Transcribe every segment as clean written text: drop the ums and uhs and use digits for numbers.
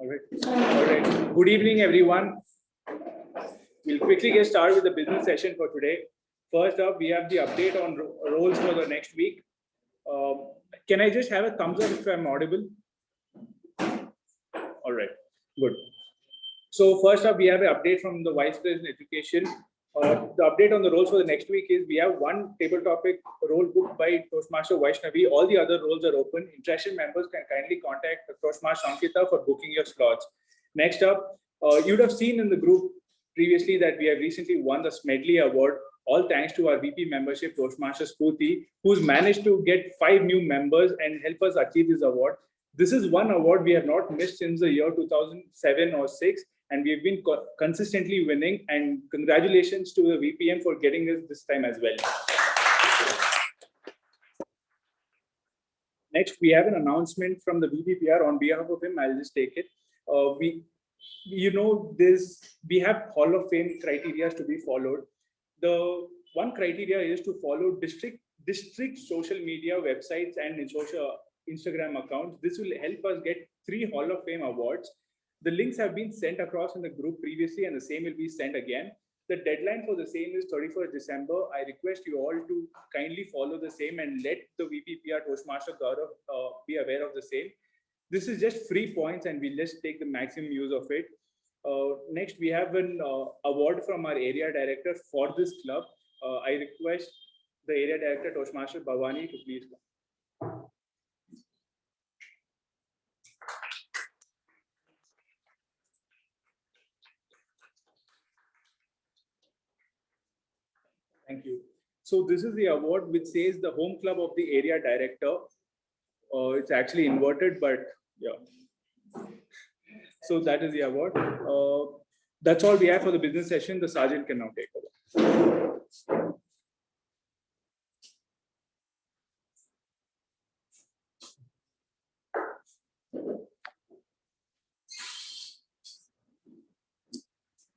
All right. All right. Good evening, everyone. We'll quickly get started with the business session for today. First up, we have the update on roles for the next week. Can I just have a thumbs up if I'm audible? All right. Good. So first up, we have an update from the Vice President Education. The update on the roles for the next week is we have one table topic role booked by Toastmaster Vaishnavi. All the other roles are open. Interested members can kindly contact Toastmaster Ankita for booking your slots. Next up, you'd have seen in the group previously that we have recently won the Smedley Award. All thanks to our VP membership, Toastmaster Spooty, who's managed to get 5 new members and help us achieve this award. This is one award we have not missed since the year 2007 or 6. And we've been consistently winning, and congratulations to the VPM for getting us this time as well. Next, we have an announcement from the VPPR on behalf of him. I'll just take it. We have Hall of Fame criteria to be followed. The one criteria is to follow district social media websites and social Instagram accounts. This will help us get 3 Hall of Fame awards. The links have been sent across in the group previously, and the same will be sent again. The deadline for the same is 31st December. I request you all to kindly follow the same and let the VPPR Toastmaster Gaurav be aware of the same. This is just free points, and we'll just take the maximum use of it. Next, we have an award from our area director for this club. I request the area director, Toastmaster Bhavani, to please come. Thank you. So this is the award which says the home club of the area director. It's actually inverted, but yeah. So that is the award. That's all we have for the business session. The sergeant can now take over.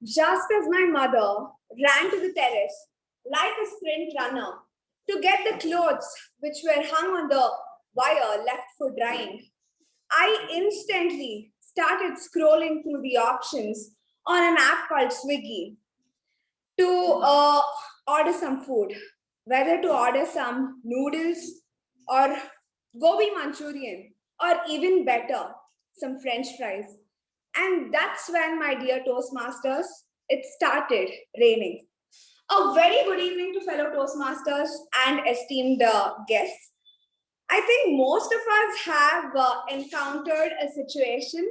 Just as my mother ran to the terrace like a sprint runner to get the clothes which were hung on the wire left for drying, I instantly started scrolling through the options on an app called Swiggy to order some food, whether to order some noodles or gobi Manchurian, or even better, some French fries. And that's when, my dear Toastmasters, it started raining. A very good evening to fellow Toastmasters and esteemed guests. I think most of us have encountered a situation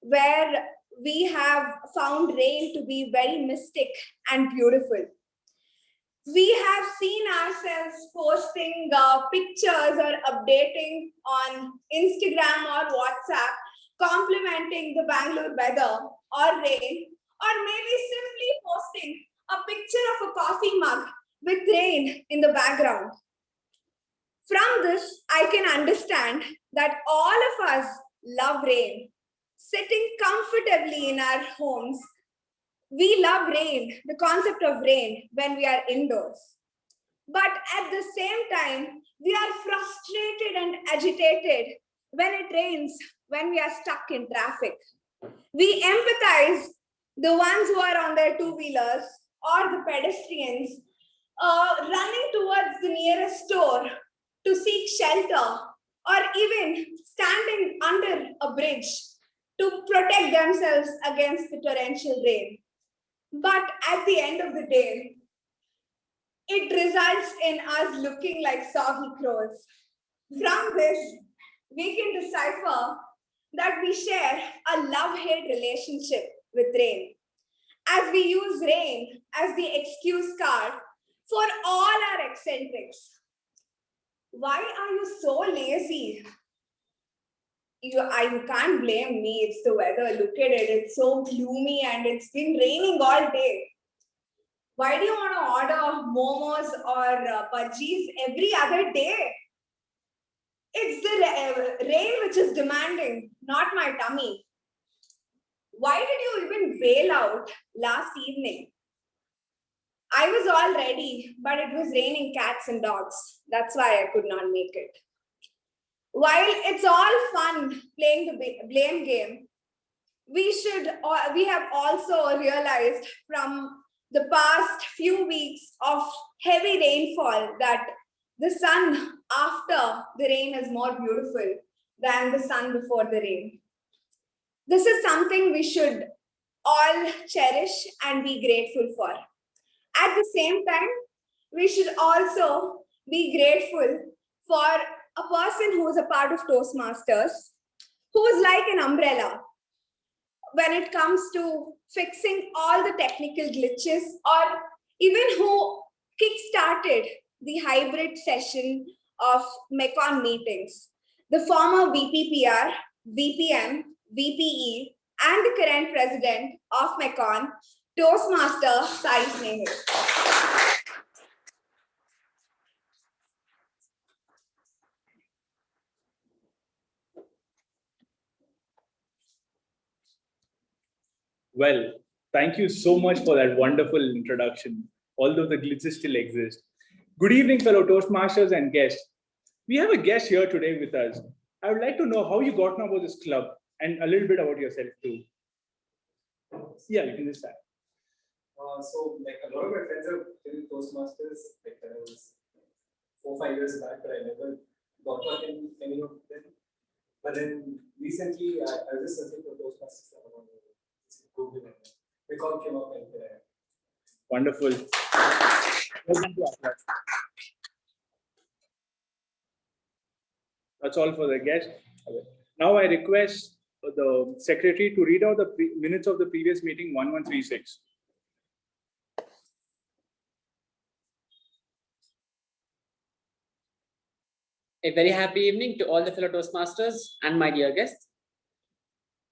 where we have found rain to be very mystic and beautiful. We have seen ourselves posting pictures or updating on Instagram or WhatsApp, complimenting the Bangalore weather or rain, or maybe simply posting a picture of a coffee mug with rain in the background. From this, I can understand that all of us love rain. Sitting comfortably in our homes, we love rain, the concept of rain when we are indoors. But at the same time, we are frustrated and agitated when it rains, when we are stuck in traffic. We empathize the ones who are on their two-wheelers or the pedestrians running towards the nearest store to seek shelter, or even standing under a bridge to protect themselves against the torrential rain. But at the end of the day, it results in us looking like soggy crows. From this, we can decipher that we share a love-hate relationship with rain, as we use rain as the excuse card for all our eccentrics. Why are you so lazy? You can't blame me. It's the weather. Look at it. It's so gloomy and it's been raining all day. Why do you want to order momos or bhajis every other day? It's the rain which is demanding, not my tummy. Why did you even bail out last evening? I was all ready, but it was raining cats and dogs. That's why I could not make it. While it's all fun playing the blame game, we have also realized from the past few weeks of heavy rainfall that the sun after the rain is more beautiful than the sun before the rain. This is something we should all cherish and be grateful for. At the same time, we should also be grateful for a person who is a part of Toastmasters, who is like an umbrella when it comes to fixing all the technical glitches, or even who kick-started the hybrid session of MECON meetings. The former VPPR, VPM, VPE, and the current president of MECON, Toastmaster Sai Snehal. Well, thank you so much for that wonderful introduction, although the glitches still exist. Good evening, fellow Toastmasters and guests. We have a guest here today with us. I would like to know how you got to know about this club and a little bit about yourself too. Yeah, you can just start. So, like a lot of my friends have been Toastmasters. Like I was 4-5 years back, but I never got on any of them. But then recently, I was just searching for Toastmasters. Google and MECON came up and Wonderful. That's all for the guest. Now I request the secretary to read out the minutes of the previous meeting 1136. A very happy evening to all the fellow Toastmasters and my dear guests.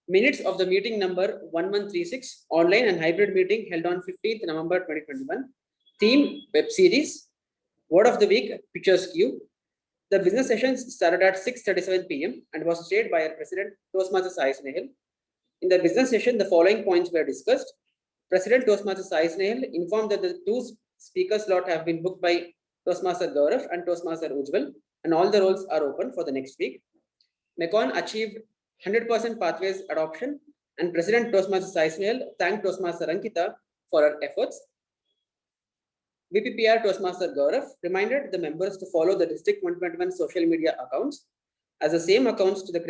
Minutes of the meeting number 1136, online and hybrid meeting held on 15th November 2021. Theme, web series. Word of the week, Pictures Queue. The business sessions started at 6:37 p.m. and was chaired by our president, Toastmaster Sai Snehal. In the business session, the following points were discussed. President Toastmaster Sai Snehal informed that the 2 speaker slot have been booked by Toastmaster Gaurav and Toastmaster Ujjwal, and all the roles are open for the next week. MECON achieved 100% pathways adoption, and President Toastmaster Sai Snehal thanked Toastmaster Ankita for her efforts. VPPR Toastmaster Gaurav reminded the members to follow the District 121 social media accounts as the same accounts to the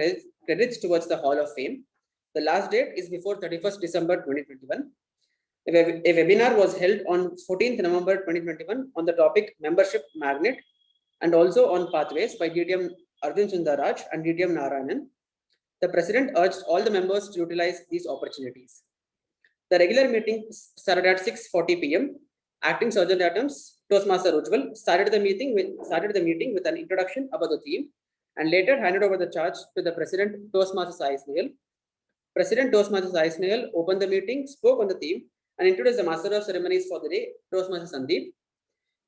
credits towards the Hall of Fame. The last date is before 31st December 2021. A webinar was held on 14th November 2021 on the topic Membership Magnet and also on Pathways by DTM Arjun Sundaraj and DTM Narayanan. The president urged all the members to utilize these opportunities. The regular meeting started at 6:40 p.m. Acting Sergeant Adams, Toastmaster Ujjwal, started the meeting with an introduction about the theme and later handed over the charge to the president, Toastmaster Sai Snehal. President Toastmaster Sai Snehal opened the meeting, spoke on the theme, and introduced the Master of Ceremonies for the day, Toastmaster Sandeep.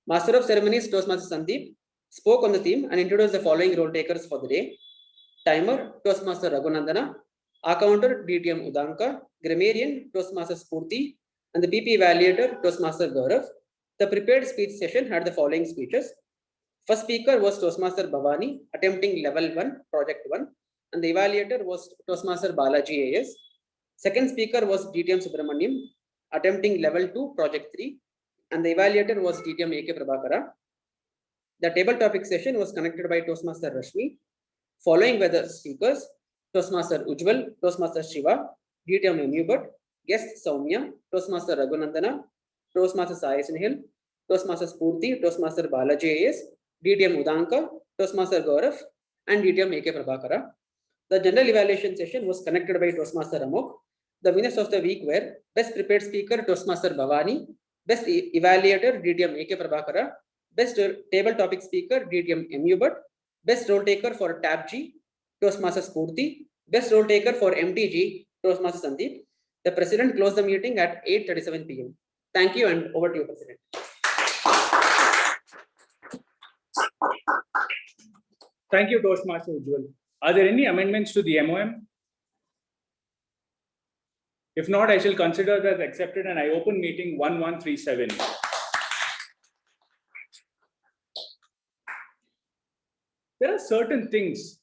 Master of Ceremonies, Toastmaster Sandeep, spoke on the theme and introduced the following role takers for the day. Timer, Toastmaster Raghunandana. Accounter, DTM Udanka. Grammarian, Toastmaster Spurti. And the PP Evaluator, Toastmaster Gaurav. The prepared speech session had the following speeches. First speaker was Toastmaster Bhavani, attempting level 1, project 1. And the evaluator was Toastmaster Balaji AS. Second speaker was DTM Subramaniam, attempting level 2, project 3. And the evaluator was DTM AK Prabhakara. The table topic session was conducted by Toastmaster Rashmi. Following were the speakers, Toastmaster Ujjwal, Toastmaster Shiva, DTM Emubhat, guest Soumya, Toastmaster Raghunandana, Toastmaster Sai Snehal, Toastmaster Spurti, Toastmaster Balaji AS, DTM Udanka, Toastmaster Gaurav, and DTM AK Prabhakara. The general evaluation session was conducted by Toastmaster Amok. The winners of the week were Best Prepared Speaker, Toastmaster Bhavani, Best Evaluator, DTM AK Prabhakara, Best Table Topic Speaker, DTM Emubhat, Best Role Taker for Tab G, Toastmaster Spurti, Best Role Taker for MTG, Toastmaster Sandeep. The President closed the meeting at 8:37 p.m. Thank you, and over to you, President. Thank you, Toastmaster Ujjwal. Are there any amendments to the MOM? If not, I shall consider that accepted and I open meeting 1137. There are certain things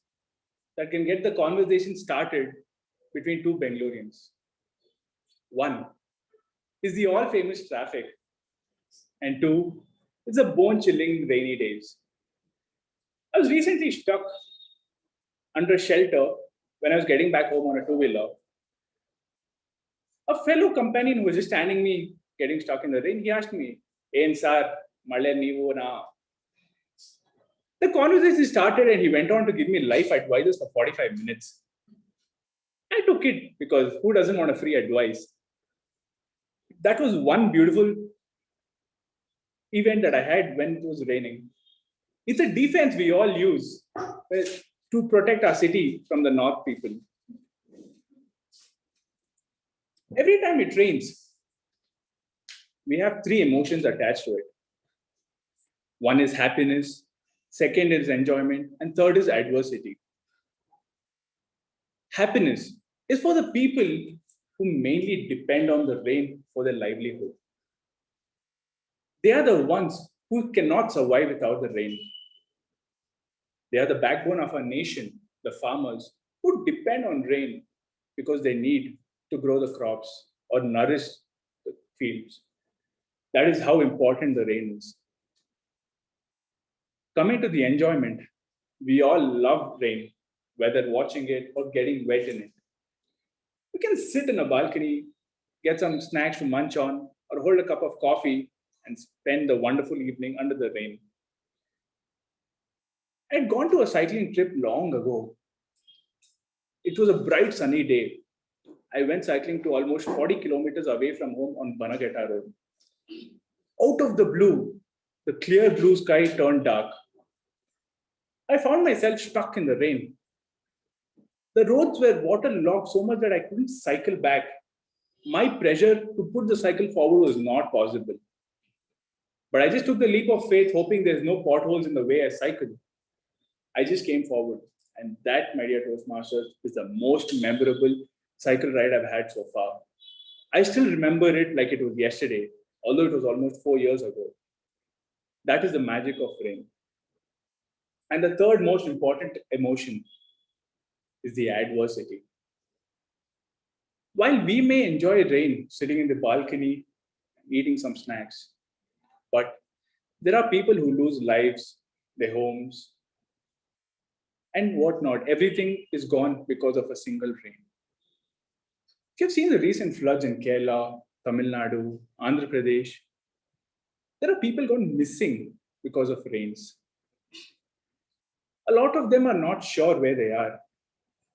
that can get the conversation started between two Bengaloreans. One is the all famous traffic, and two is the bone chilling rainy days. I was recently stuck under a shelter when I was getting back home on a two-wheeler. A fellow companion who was just standing me getting stuck in the rain, he asked me, "Ain sir, male neevu na." The conversation started and he went on to give me life advices for 45 minutes. I took it because who doesn't want a free advice? That was one beautiful event that I had when it was raining. It's a defense we all use to protect our city from the north people. Every time it rains, we have three emotions attached to it. One is happiness, second is enjoyment, and third is adversity. Happiness is for the people who mainly depend on the rain for their livelihood. They are the ones who cannot survive without the rain. They are the backbone of our nation, the farmers, who depend on rain because they need to grow the crops or nourish the fields. That is how important the rain is. Coming to the enjoyment, we all love rain, whether watching it or getting wet in it. We can sit in a balcony, get some snacks to munch on, or hold a cup of coffee and spend the wonderful evening under the rain. I had gone to a cycling trip long ago. It was a bright sunny day. I went cycling to almost 40 kilometers away from home on Banagata Road. Out of the blue, the clear blue sky turned dark. I found myself stuck in the rain. The roads were waterlogged so much that I couldn't cycle back. My pressure to put the cycle forward was not possible. But I just took the leap of faith, hoping there's no potholes in the way I cycled. I just came forward. And that, my dear Toastmasters, is the most memorable cycle ride I've had so far. I still remember it like it was yesterday, although it was almost 4 years ago. That is the magic of rain. And the third most important emotion is the adversity. While we may enjoy rain sitting in the balcony, eating some snacks, but there are people who lose lives, their homes, and whatnot. Everything is gone because of a single rain. If you've seen the recent floods in Kerala, Tamil Nadu, Andhra Pradesh, there are people gone missing because of rains. A lot of them are not sure where they are.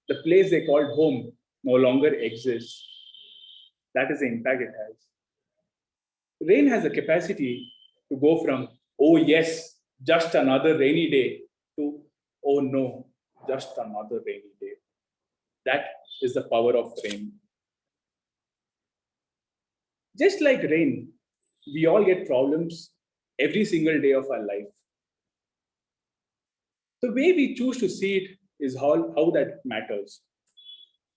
The place they called home no longer exists. That is the impact it has. Rain has the capacity to go from, oh yes, just another rainy day, to, oh no, just another rainy day. That is the power of rain. Just like rain, we all get problems every single day of our life. The way we choose to see it is how that matters.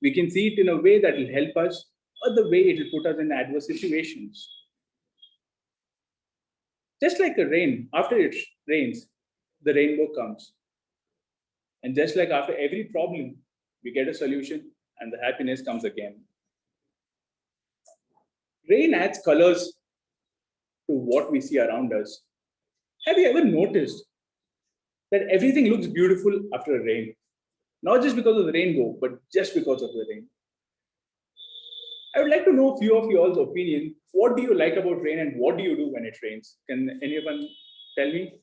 We can see it in a way that will help us, or the way it will put us in adverse situations. Just like the rain, after it rains, the rainbow comes. And just like after every problem, we get a solution and the happiness comes again. Rain adds colors to what we see around us. Have you ever noticed that everything looks beautiful after a rain? Not just because of the rainbow, but just because of the rain. I would like to know a few of y'all's opinion. What do you like about rain and what do you do when it rains? Can anyone tell me?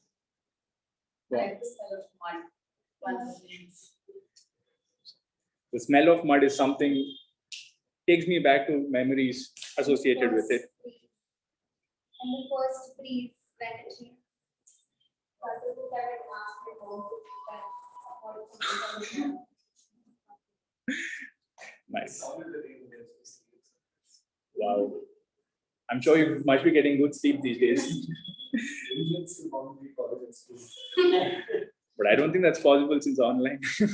I like the smell of mud once it rains. The smell of mud is something takes me back to memories associated with it. And the first breeze when it rains. Nice. All of the rain helps me sleep. Wow. I'm sure you must be getting good sleep these days. It's the boundary college and school. But I don't think that's possible since online. These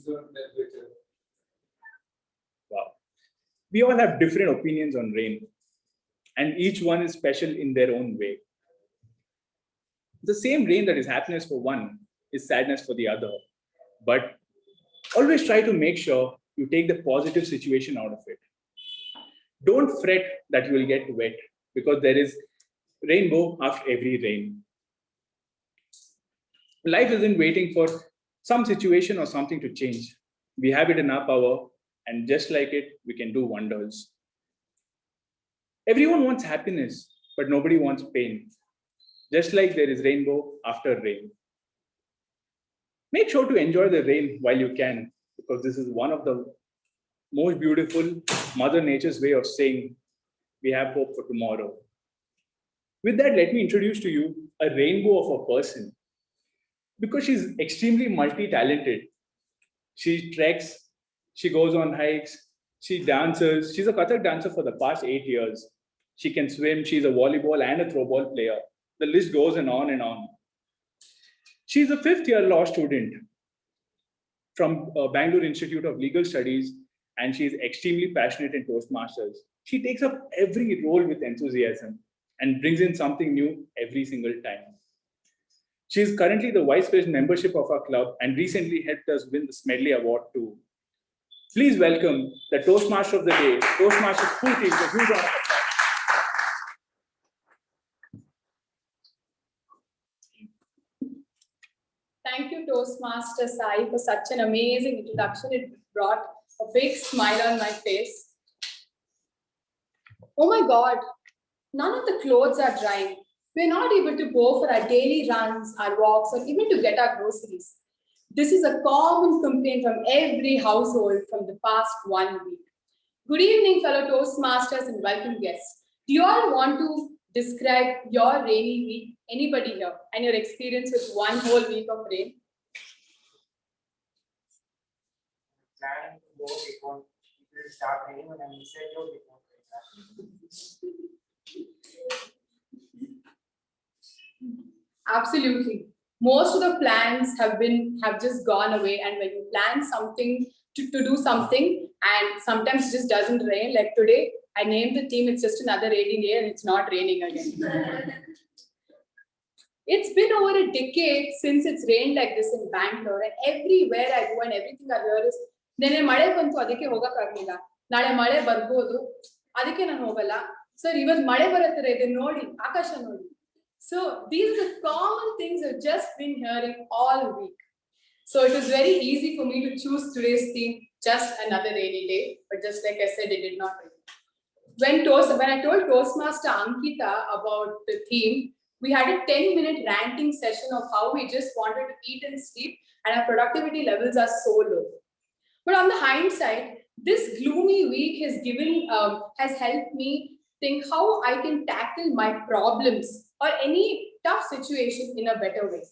are temperature. Wow. We all have different opinions on rain, and each one is special in their own way. The same rain that is happiness for one is sadness for the other. But always try to make sure You take the positive situation out of it. Don't fret that you will get wet, because there is rainbow after every rain. Life isn't waiting for some situation or something to change. We have it in our power, and just like it, we can do wonders. Everyone wants happiness, but nobody wants pain. Just like there is rainbow after rain. Make sure to enjoy the rain while you can, because this is one of the most beautiful Mother Nature's way of saying we have hope for tomorrow. With that, let me introduce to you a rainbow of a person, because she's extremely multi-talented. She treks, she goes on hikes, she dances. She's a Kathak dancer for the past 8 years. She can swim, she's a volleyball and a throwball player. The list goes on and on. She's a 5th-year law student from Bangalore Institute of Legal Studies, and she's extremely passionate in Toastmasters. She takes up every role with enthusiasm and brings in something new every single time. She is currently the Vice President membership of our club and recently helped us win the Smedley Award too. Please welcome the Toastmaster of the day, Toastmasters full team. A huge round of applause. Thank you, Toastmaster Sai, for such an amazing introduction. It brought a big smile on my face. Oh my God, none of the clothes are drying. We're not able to go for our daily runs, our walks, or even to get our groceries. This is a common complaint from every household from the past 1 week. Good evening, fellow Toastmasters and welcome guests. Do you all want to describe your rainy week? Anybody here? And your experience with 1 whole week of rain? Planning to go before it will start raining, and we said no before rain. Absolutely. Most of the plans have just gone away, and when you plan something to do something and sometimes it just doesn't rain, like today, I named the team, it's just another rainy day and it's not raining again. It's been over a decade since it's rained like this in Bangalore, and everywhere I go and everything I hear is, nene male bantu adike hogakaagilla, nale male barbodu adike nanu hogalla, sir ivat male barattare idu nodi, akasha nodi. So these are the common things I've just been hearing all week. So it was very easy for me to choose today's theme, just another rainy day, but just like I said, it did not rain. When I told Toastmaster Ankita about the theme, we had a 10-minute ranting session of how we just wanted to eat and sleep, and our productivity levels are so low. But on the hindsight, this gloomy week has helped me think how I can tackle my problems or any tough situation in a better way.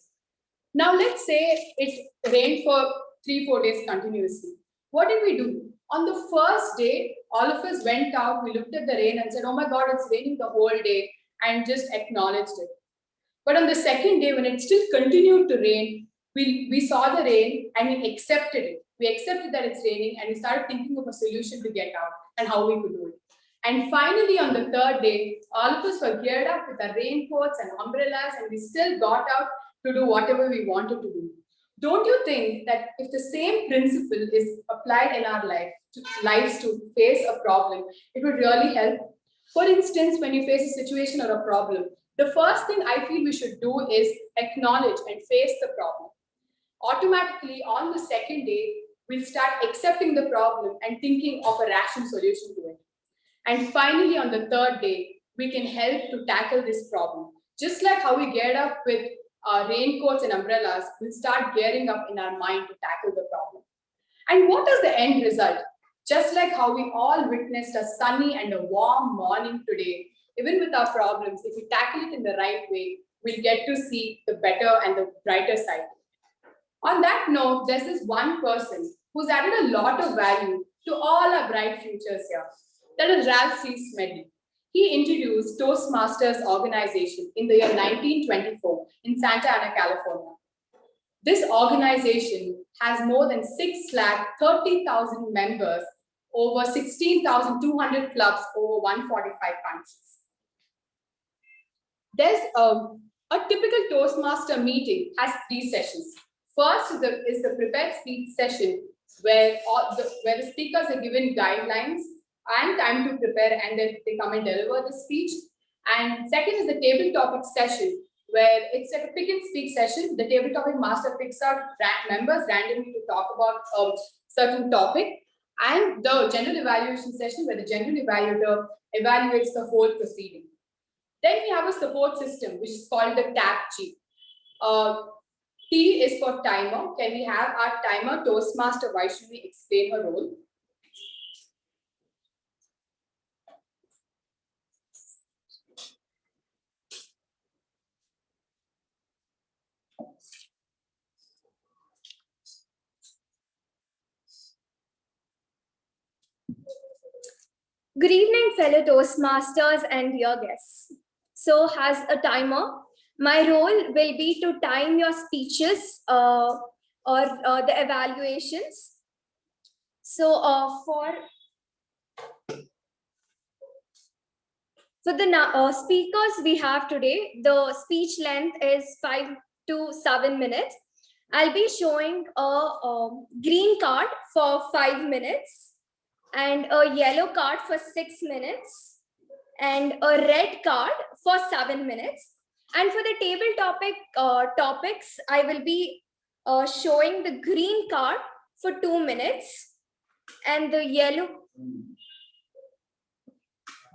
Now let's say it rained for 3-4 days continuously. What did we do? On the first day, all of us went out, we looked at the rain and said, oh my God, it's raining the whole day, and just acknowledged it. But on the second day, when it still continued to rain, we saw the rain and we accepted it. We accepted that it's raining and we started thinking of a solution to get out and how we could do it. And finally, on the third day, all of us were geared up with our raincoats and umbrellas, and we still got out to do whatever we wanted to do. Don't you think that if the same principle is applied in our lives to face a problem, it would really help? For instance, when you face a situation or a problem, the first thing I feel we should do is acknowledge and face the problem. Automatically, on the second day, we'll start accepting the problem and thinking of a rational solution to it. And finally, on the third day, we can help to tackle this problem. Just like how we geared up with raincoats and umbrellas, we'll start gearing up in our mind to tackle the problem. And what is the end result? Just like how we all witnessed a sunny and a warm morning today, even with our problems, if we tackle it in the right way, we'll get to see the better and the brighter side. On that note, there's this one person who's added a lot of value to all our bright futures here. That is Ralph C. Smedley. He introduced Toastmasters organization in the year 1924 in Santa Ana, California. This organization has more than 630,000 members, over 16,200 clubs, over 145 countries. There's a typical Toastmaster meeting has 3 sessions. First is the prepared speech session, where where the speakers are given guidelines and time to prepare, and then they come and deliver the speech. And second is the table topic session, where it's like a pick and speak session. The table topic master picks out members randomly to talk about a certain topic, and the general evaluation session, where the general evaluator evaluates the whole proceeding. Then we have a support system, which is called the TAPG. T is for timer. Can we have our timer Toastmaster Vaishnavi explain her role? Good evening, fellow Toastmasters and dear guests. So, as a timer, my role will be to time your speeches or the evaluations. So, for the speakers we have today, the speech length is 5 to 7 minutes. I'll be showing a green card for 5 minutes, and a yellow card for 6 minutes, and a red card for 7 minutes. And for the table topics, I will be showing the green card for 2 minutes, and the yellow.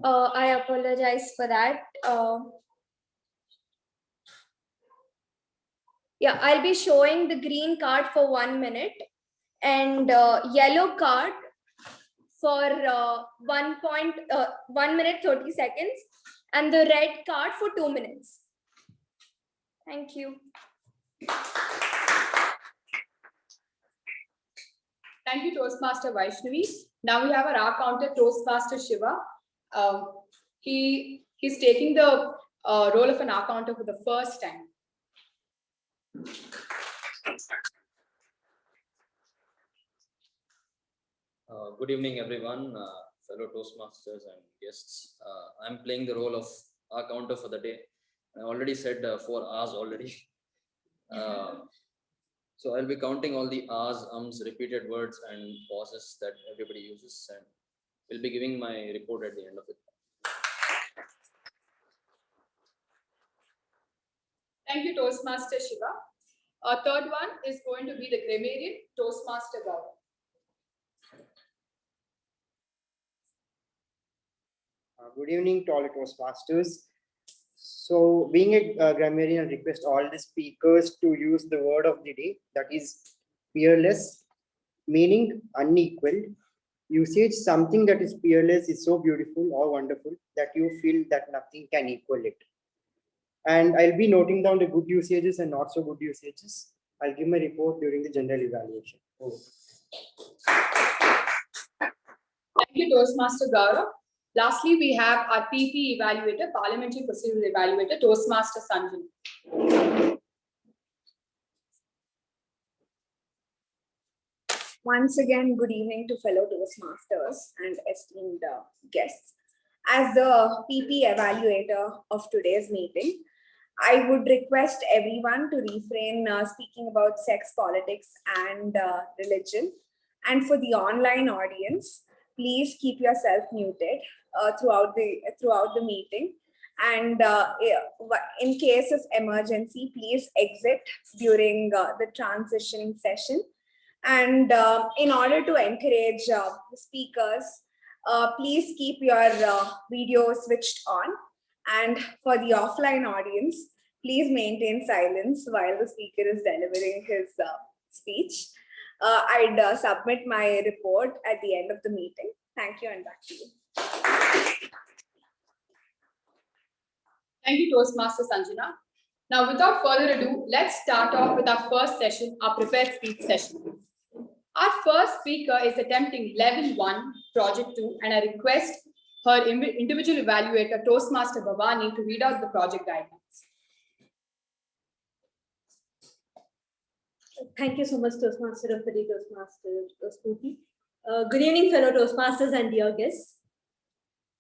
I apologize for that. Yeah, I'll be showing the green card for 1 minute, and yellow card for 1 minute 30 seconds, and the red card for 2 minutes. Thank you. Thank you, Toastmaster Vaishnavi. Now we have our counter, Toastmaster Shiva. He's taking the role of an counter for the first time. Good evening, everyone, fellow Toastmasters and guests. I'm playing the role of our counter for the day. I already said 4 hours already. So I'll be counting all the ahs, ums, repeated words and pauses that everybody uses, and will be giving my report at the end of it. Thank you, Toastmaster Shiva. Our third one is going to be the grammarian, Toastmaster Gaurav. Good evening to all the Toastmasters. So, being a grammarian, I request all the speakers to use the word of the day, that is peerless, meaning unequaled. Usage, something that is peerless is so beautiful or wonderful that you feel that nothing can equal it. And I'll be noting down the good usages and not so good usages. I'll give my report during the general evaluation. Oh. Thank you, Toastmaster Gaurav. Lastly, we have our PP evaluator, Parliamentary Procedural Evaluator, Toastmaster Sanjana. Once again, good evening to fellow Toastmasters and esteemed guests. As the PP evaluator of today's meeting, I would request everyone to refrain speaking about sex, politics, and religion. And for the online audience, please keep yourself muted throughout the meeting. And in case of emergency, please exit during the transition session. And in order to encourage the speakers, please keep your video switched on. And for the offline audience, please maintain silence while the speaker is delivering his speech. I'd submit my report at the end of the meeting. Thank you, and back to you. Thank you, Toastmaster Sanjana. Now, without further ado, let's start off with our first session, our prepared speech session. Our first speaker is attempting level 1, project 2, and I request her individual evaluator, Toastmaster Bhavani, to read out the project guidelines. Thank you so much, Toastmaster of the day, Toastmaster Spooky. Good evening, fellow Toastmasters and dear guests.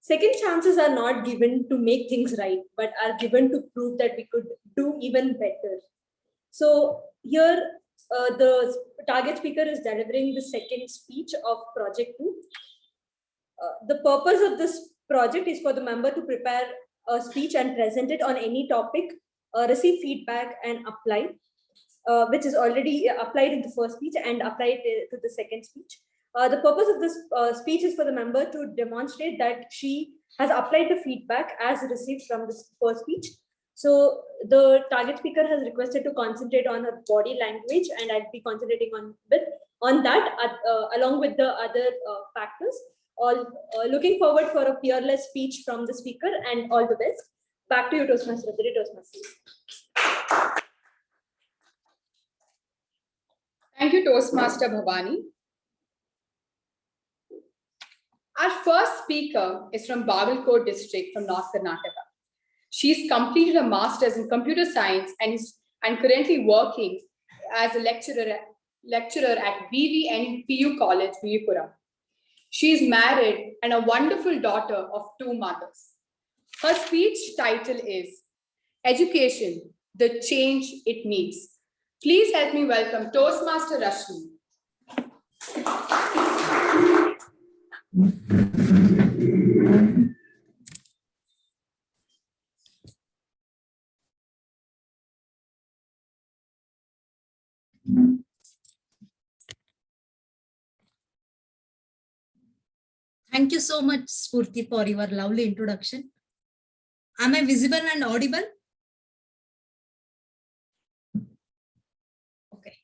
Second chances are not given to make things right, but are given to prove that we could do even better. So here, the target speaker is delivering the second speech of Project 2. The purpose of this project is for the member to prepare a speech and present it on any topic, receive feedback and apply, which is already applied in the first speech and applied to the second speech. The purpose of this speech is for the member to demonstrate that she has applied the feedback as received from the first speech. So the target speaker has requested to concentrate on her body language, and I'll be concentrating on that along with the other factors. All looking forward for a fearless speech from the speaker, and all the best. Back to you, Toastmaster of the day, Toastmaster. Thank you, Toastmaster Bhavani. Our first speaker is from Bagalkot district from North Karnataka. She's completed a master's in computer science and is currently working as a lecturer at VVNPU College, Vijaypura. She is married and a wonderful daughter of 2 mothers. Her speech title is Education, the Change It Needs. Please help me welcome Toastmaster Rashmi. Thank you so much, Spurti, for your lovely introduction. Am I visible and audible? Okay.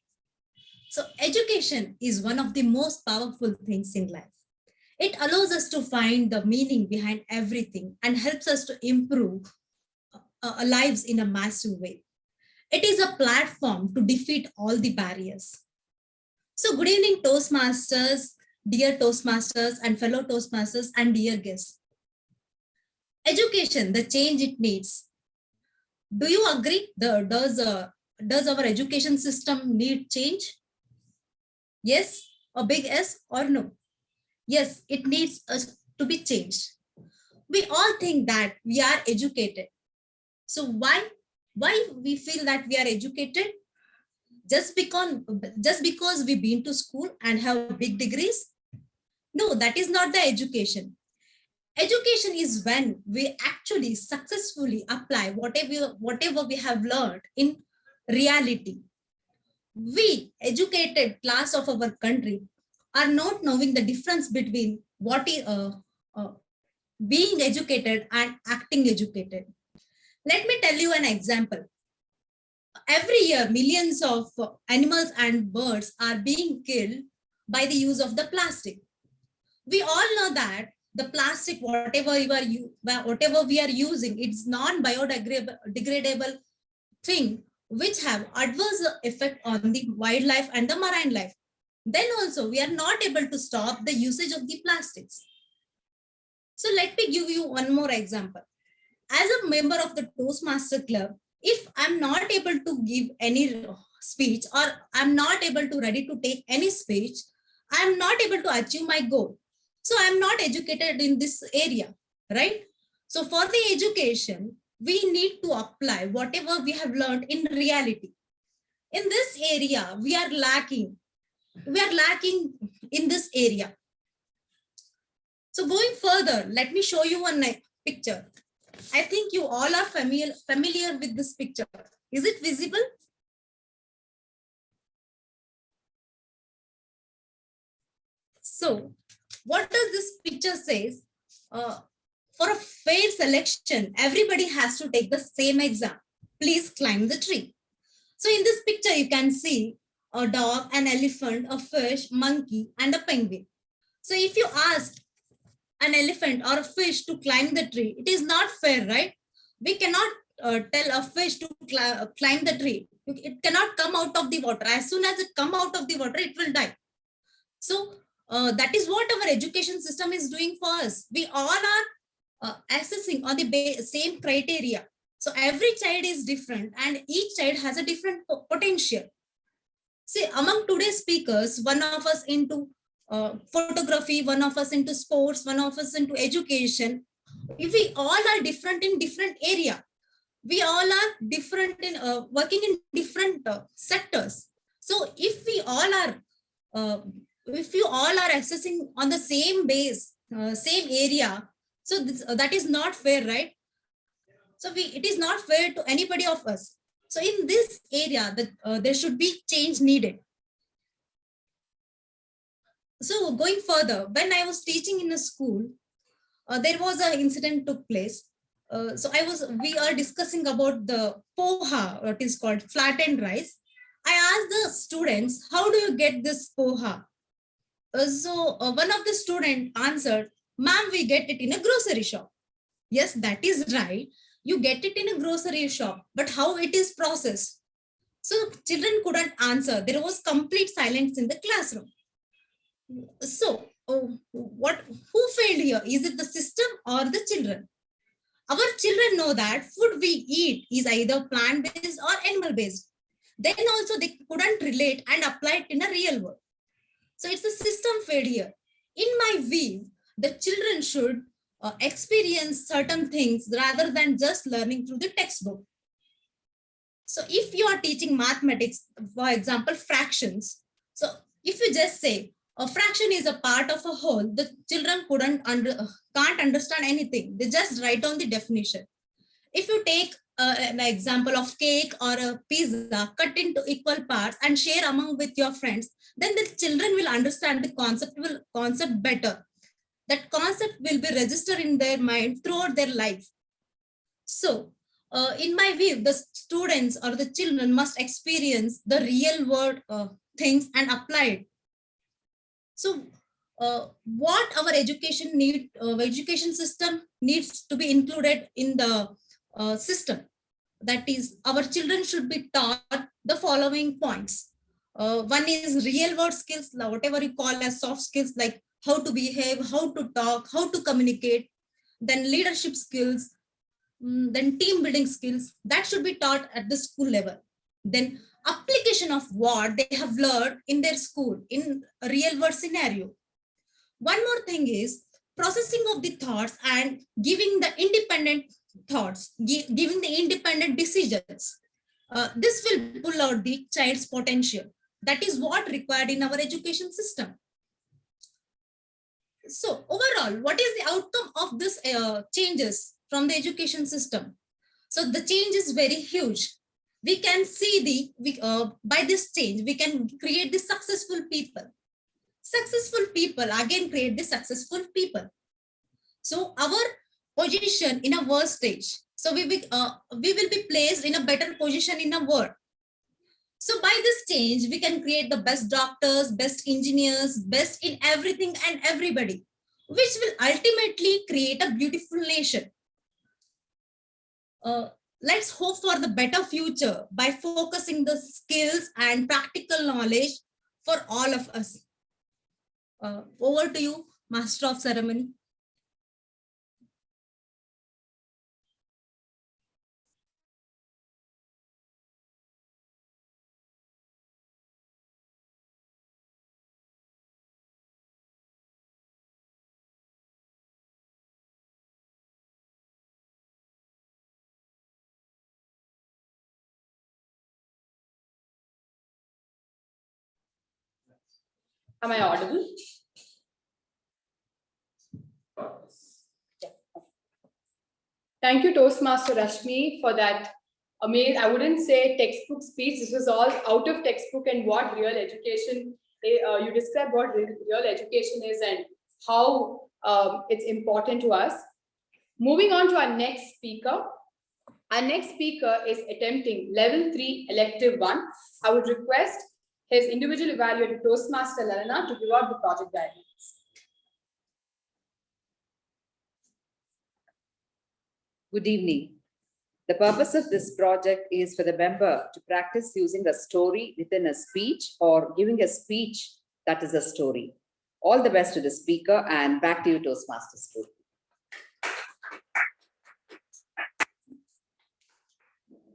So education is one of the most powerful things in life. It allows us to find the meaning behind everything and helps us to improve our lives in a massive way. It is a platform to defeat all the barriers. So good evening, Toastmasters, dear Toastmasters and fellow Toastmasters and dear guests. Education, the change it needs. Do you agree? Does our education system need change? Yes, a big yes or no? Yes, it needs us to be changed. We all think that we are educated. So why we feel that we are educated? Just because we've been to school and have big degrees? No, that is not the education. Education is when we actually successfully apply whatever we have learned in reality. We, educated class of our country, are not knowing the difference between what is being educated and acting educated. Let me tell you an example. Every year, millions of animals and birds are being killed by the use of the plastic. We all know that the plastic, whatever we are using, it's non-biodegradable thing which have adverse effect on the wildlife and the marine life. Then also we are not able to stop the usage of the plastics. So let me give you one more example. As a member of the Toastmaster Club, if I'm not able to give any speech or I'm not able to ready to take any speech, I'm not able to achieve my goal. So I'm not educated in this area, right? So for the education, we need to apply whatever we have learned in reality. In this area, we are lacking in this area. So going further, let me show you one picture. I think you all are familiar with this picture. Is it visible? So what does this picture says? For a fair selection, everybody has to take the same exam. Please climb the tree. So in this picture, you can see a dog, an elephant, a fish, monkey, and a penguin. So if you ask an elephant or a fish to climb the tree, it is not fair, right? We cannot tell a fish to climb the tree. It cannot come out of the water. As soon as it comes out of the water, it will die. So that is what our education system is doing for us. We all are assessing on the same criteria. So every child is different and each child has a different potential. See, among today's speakers, one of us into photography, one of us into sports, one of us into education. If we all are different in different area, we all are different in working in different sectors. So if we all are, if you all are accessing on the same base, same area, so that is not fair, right? So it is not fair to anybody of us. So in this area, there should be change needed. So going further, when I was teaching in a school, there was an incident took place. We are discussing about the poha, what is called flattened rice. I asked the students, how do you get this poha? One of the students answered, ma'am, we get it in a grocery shop. Yes, that is right. You get it in a grocery shop, but how it is processed? So children couldn't answer. There was complete silence in the classroom. So who failed here? Is it the system or the children? Our children know that food we eat is either plant-based or animal-based. Then also they couldn't relate and apply it in a real world. So it's a system failure. In my view, the children should experience certain things rather than just learning through the textbook. So if you are teaching mathematics, for example, fractions, so if you just say a fraction is a part of a whole, the children can't understand anything. They just write down the definition. If you take an example of cake or a pizza, cut into equal parts and share among with your friends, then the children will understand the concept better. That concept will be registered in their mind throughout their life. So in my view, the students or the children must experience the real world things and apply it. So what our education system needs to be included in the system. That is, our children should be taught the following points. One is real world skills, whatever you call as soft skills, like how to behave, how to talk, how to communicate, then leadership skills, then team building skills, that should be taught at the school level. Then application of what they have learned in their school in a real world scenario. One more thing is processing of the thoughts and giving the independent thoughts, giving the independent decisions. This will pull out the child's potential. That is what required in our education system. So overall, what is the outcome of this changes from the education system? So the change is very huge. We can see by this change, we can create the successful people. Successful people again create the successful people. So our position in a world stage. So we will be placed in a better position in a world. So by this change, we can create the best doctors, best engineers, best in everything and everybody, which will ultimately create a beautiful nation. Let's hope for the better future by focusing the skills and practical knowledge for all of us. Over to you, Master of Ceremony. Am I audible? Thank you, Toastmaster Rashmi, for that amazing, I wouldn't say textbook speech. This was all out of textbook and what real education, you described what real education is and how it's important to us. Moving on to our next speaker. Our next speaker is attempting level 3 elective 1. I would request his individual evaluator Toastmaster Lalana to give out the project guidelines. Good evening. The purpose of this project is for the member to practice using a story within a speech or giving a speech that is a story. All the best to the speaker, and back to you, Toastmaster School.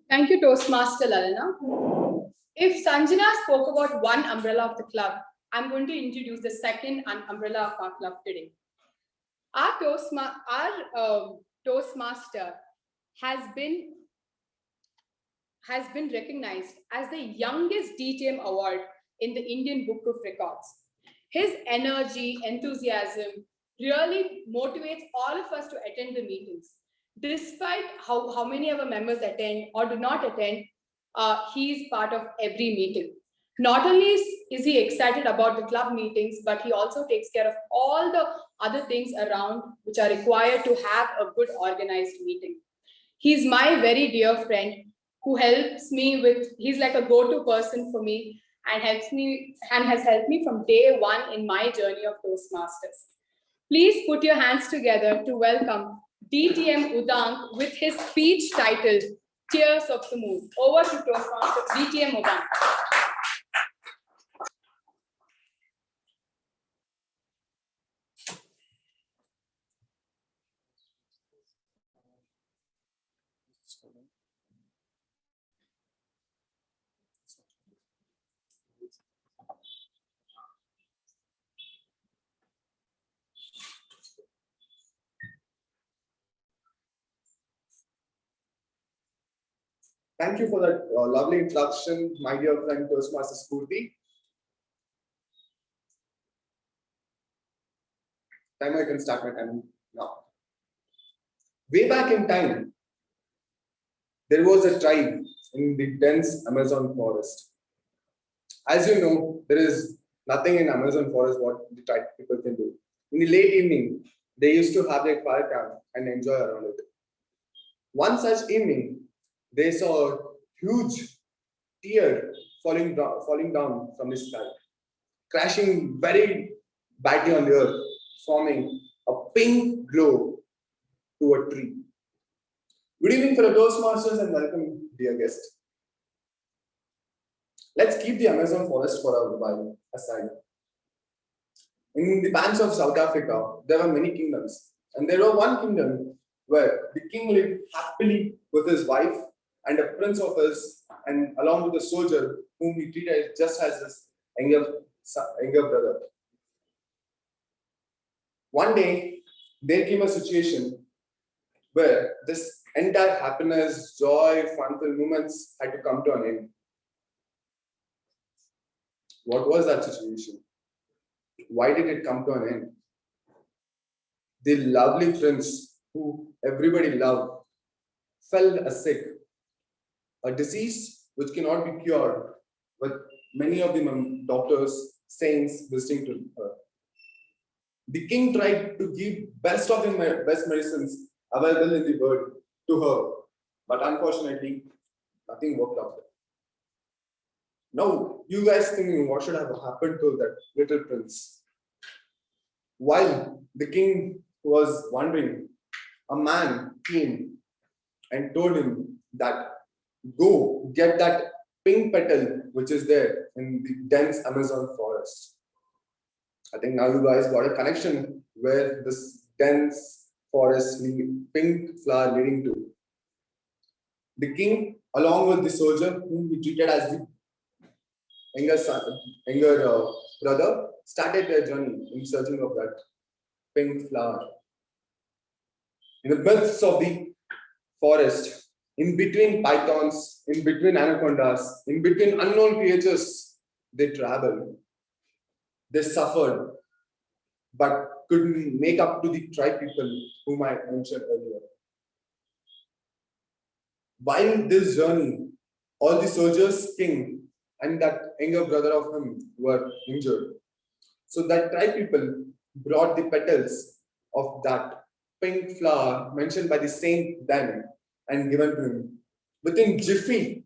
Thank you, Toastmaster Lalana. If Sanjana spoke about one umbrella of the club, I'm going to introduce the second umbrella of our club today. Our Toastmaster has been has been recognized as the youngest DTM award in the Indian Book of Records. His energy, enthusiasm really motivates all of us to attend the meetings. Despite how many of our members attend or do not attend, he is part of every meeting. Not only is he excited about the club meetings, but he also takes care of all the other things around which are required to have a good organized meeting. He's my very dear friend who helps me with, he's like a go-to person for me and has helped me from day one in my journey of Toastmasters. Please put your hands together to welcome DTM Udang with his speech titled Tears of the Moon. Over to Toastmaster DTM Udang. Thank you for that lovely introduction, my dear friend Toastmaster Spurti. Timer, I can start my time now. Way back in time, there was a tribe in the dense Amazon forest. As you know, there is nothing in Amazon forest what the tribe people can do. In the late evening, they used to have their fire camp and enjoy around it. One such evening, they saw a huge tear falling down from the sky, crashing very badly on the earth, forming a pink glow to a tree. Good evening for the Toastmasters and welcome, dear guest. Let's keep the Amazon forest for a while aside. In the banks of South Africa, there were many kingdoms, and there was one kingdom where the king lived happily with his wife and a prince of his, and along with a soldier whom he treated just as his younger brother. One day, there came a situation where this entire happiness, joy, fun-filled moments had to come to an end. What was that situation? Why did it come to an end? The lovely prince who everybody loved fell sick, a disease which cannot be cured, with many of the doctors, saints visiting to her. The king tried to give best of the best medicines available in the world to her, but unfortunately, nothing worked out. Now, you guys thinking what should have happened to that little prince? While the king was wondering, a man came and told him that go get that pink petal which is there in the dense Amazon forest. I think now you guys got a connection where this dense forest pink flower leading to. The king, along with the soldier whom he treated as the younger brother, started their journey in searching of that pink flower. In the midst of the forest, in between pythons, in between anacondas, in between unknown creatures, they traveled. They suffered, but couldn't make up to the tribe people whom I mentioned earlier. While this journey, all the soldiers, king, and that younger brother of him were injured. So that tribe people brought the petals of that pink flower mentioned by the saint then and given to him. Within jiffy,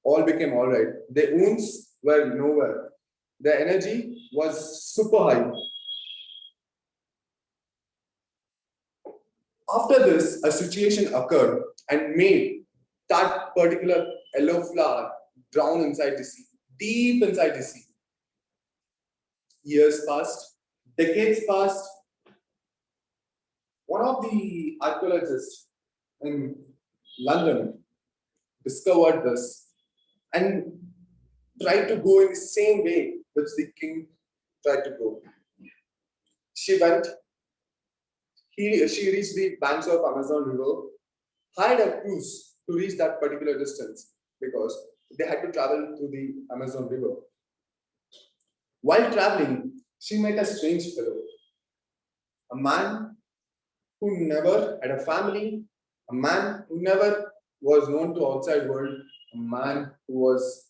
all became all right. Their wounds were nowhere. Their energy was super high. After this, a situation occurred and made that particular yellow flower drown inside the sea, deep inside the sea. Years passed, decades passed. One of the archaeologists in London discovered this and tried to go in the same way which the king tried to go. She went, she reached the banks of Amazon River, hired a cruise to reach that particular distance. because they had to travel through the Amazon River. While traveling, she met a strange fellow, a man who never had a family, a man who never was known to outside world, a man who was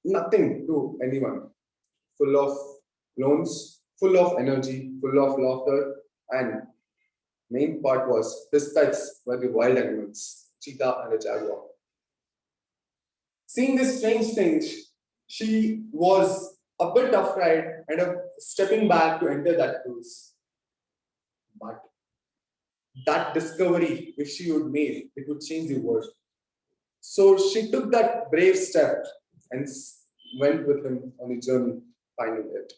nothing to anyone, full of loans, full of energy, full of laughter, and main part was his pets were the wild animals, cheetah and a jaguar. Seeing this strange thing, she was a bit afraid and stepping back to enter that cruise. But that discovery, if she would make, it would change the world. So she took that brave step and went with him on the journey, finding it.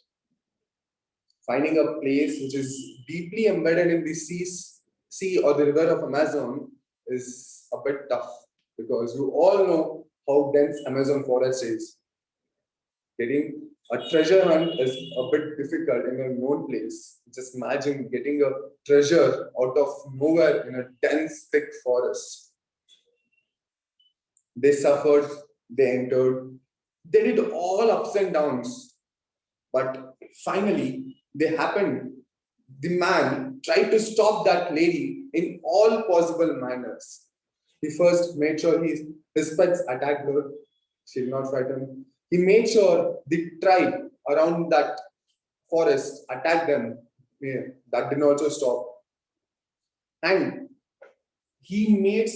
Finding a place which is deeply embedded in the sea or the river of Amazon is a bit tough, because you all know how dense Amazon forest is. Getting a treasure hunt is a bit difficult in a known place. Just imagine getting a treasure out of nowhere in a dense, thick forest. They suffered, they entered, they did all ups and downs. But finally, they happened. The man tried to stop that lady in all possible manners. He first made sure his pets attacked her. She did not fight him. He made sure the tribe around that forest attacked them. Yeah, that didn't also stop. And he made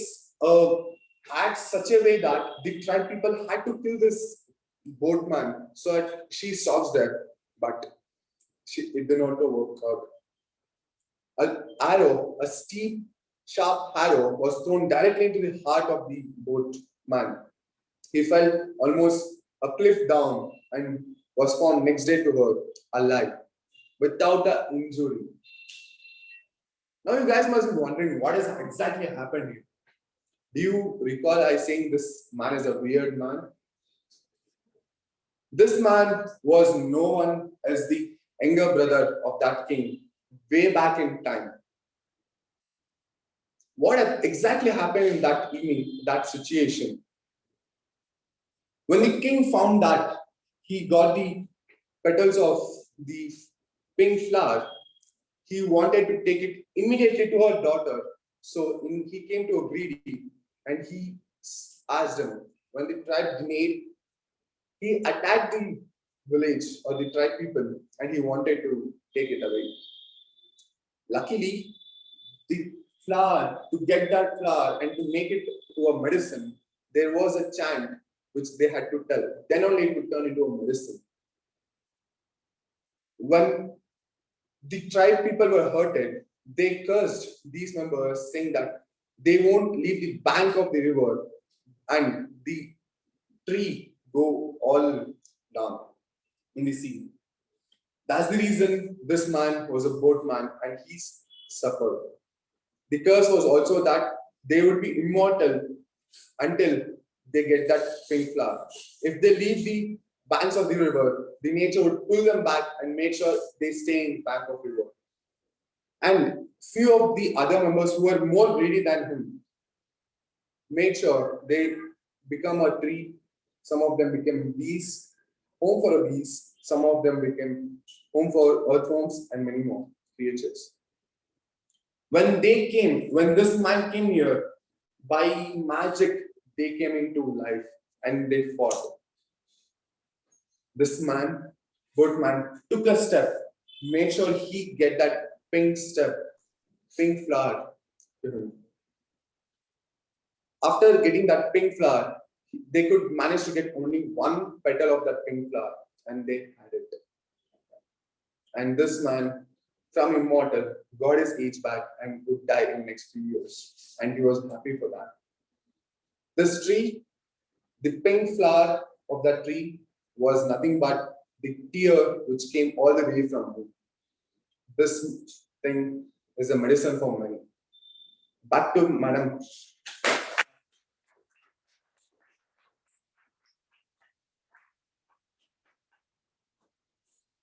act such a way that the tribe people had to kill this boatman so that she stops there. But it did not work out. An arrow, a steep, sharp arrow, was thrown directly into the heart of the boatman. He fell almost a cliff down and was found next day to her alive, without an injury. Now you guys must be wondering what has exactly happened here. Do you recall I saying this man is a weird man? This man was no one as the younger brother of that king way back in time. What exactly happened in that evening, that situation? When the king found that he got the petals of the pink flower, he wanted to take it immediately to her daughter. So he came to a greedy and he asked him, when the tribe denied, he attacked the village or the tribe people and he wanted to take it away. Luckily, the flower, to get that flower and to make it to a medicine, there was a chant which they had to tell. Then only it would turn into a medicine. When the tribe people were hurted, they cursed these members, saying that they won't leave the bank of the river and the tree go all down in the sea. That's the reason this man was a boatman and he suffered. The curse was also that they would be immortal until they get that pink flower. If they leave the banks of the river, the nature would pull them back and make sure they stay in the bank of the river. And few of the other members who were more greedy than him made sure they become a tree. Some of them became bees, home for a bees. Some of them became home for earthworms and many more creatures. When this man came here, by magic, they came into life and they fought. This man, boatman, took a step, made sure he get that pink flower to him. After getting that pink flower, they could manage to get only one petal of that pink flower and they had it. And this man, from immortal, got his age back and would die in the next few years. And he was happy for that. This tree, the pink flower of that tree was nothing but the tear which came all the way from him. This thing is a medicine for many. Back to Madam.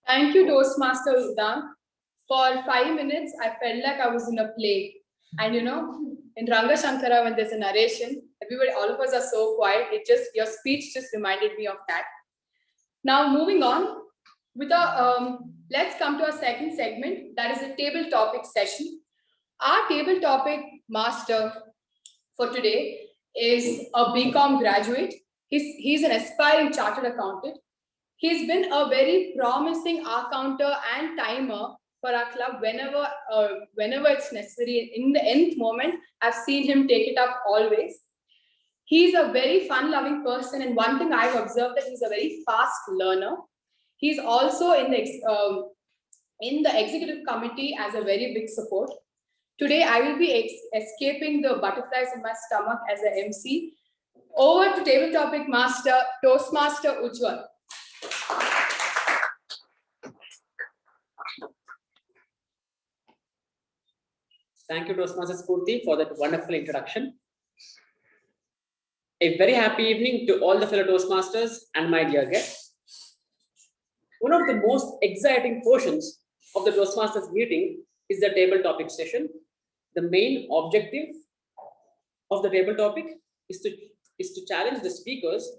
Thank you, Toastmaster Udam. For 5 minutes, I felt like I was in a play. And in Ranga Shankara, when there's a narration, Everybody, all of us are so quiet. Your speech just reminded me of that. Now moving on with let's come to our second segment, that is a table topic session. Our table topic master for today is a BCom graduate. He's an aspiring chartered accountant. He's been a very promising accounter and timer for our club whenever it's necessary. In the nth moment, I've seen him take it up always. He's a very fun-loving person, and one thing I've observed that he's a very fast learner. He's also in the executive committee as a very big support. Today, I will be escaping the butterflies in my stomach as an MC. Over to table topic master, Toastmaster Ujjwal. Thank you, Toastmaster Spurti, for that wonderful introduction. A very happy evening to all the fellow Toastmasters and my dear guests. One of the most exciting portions of the Toastmasters meeting is the table topic session. The main objective of the table topic is to challenge the speakers,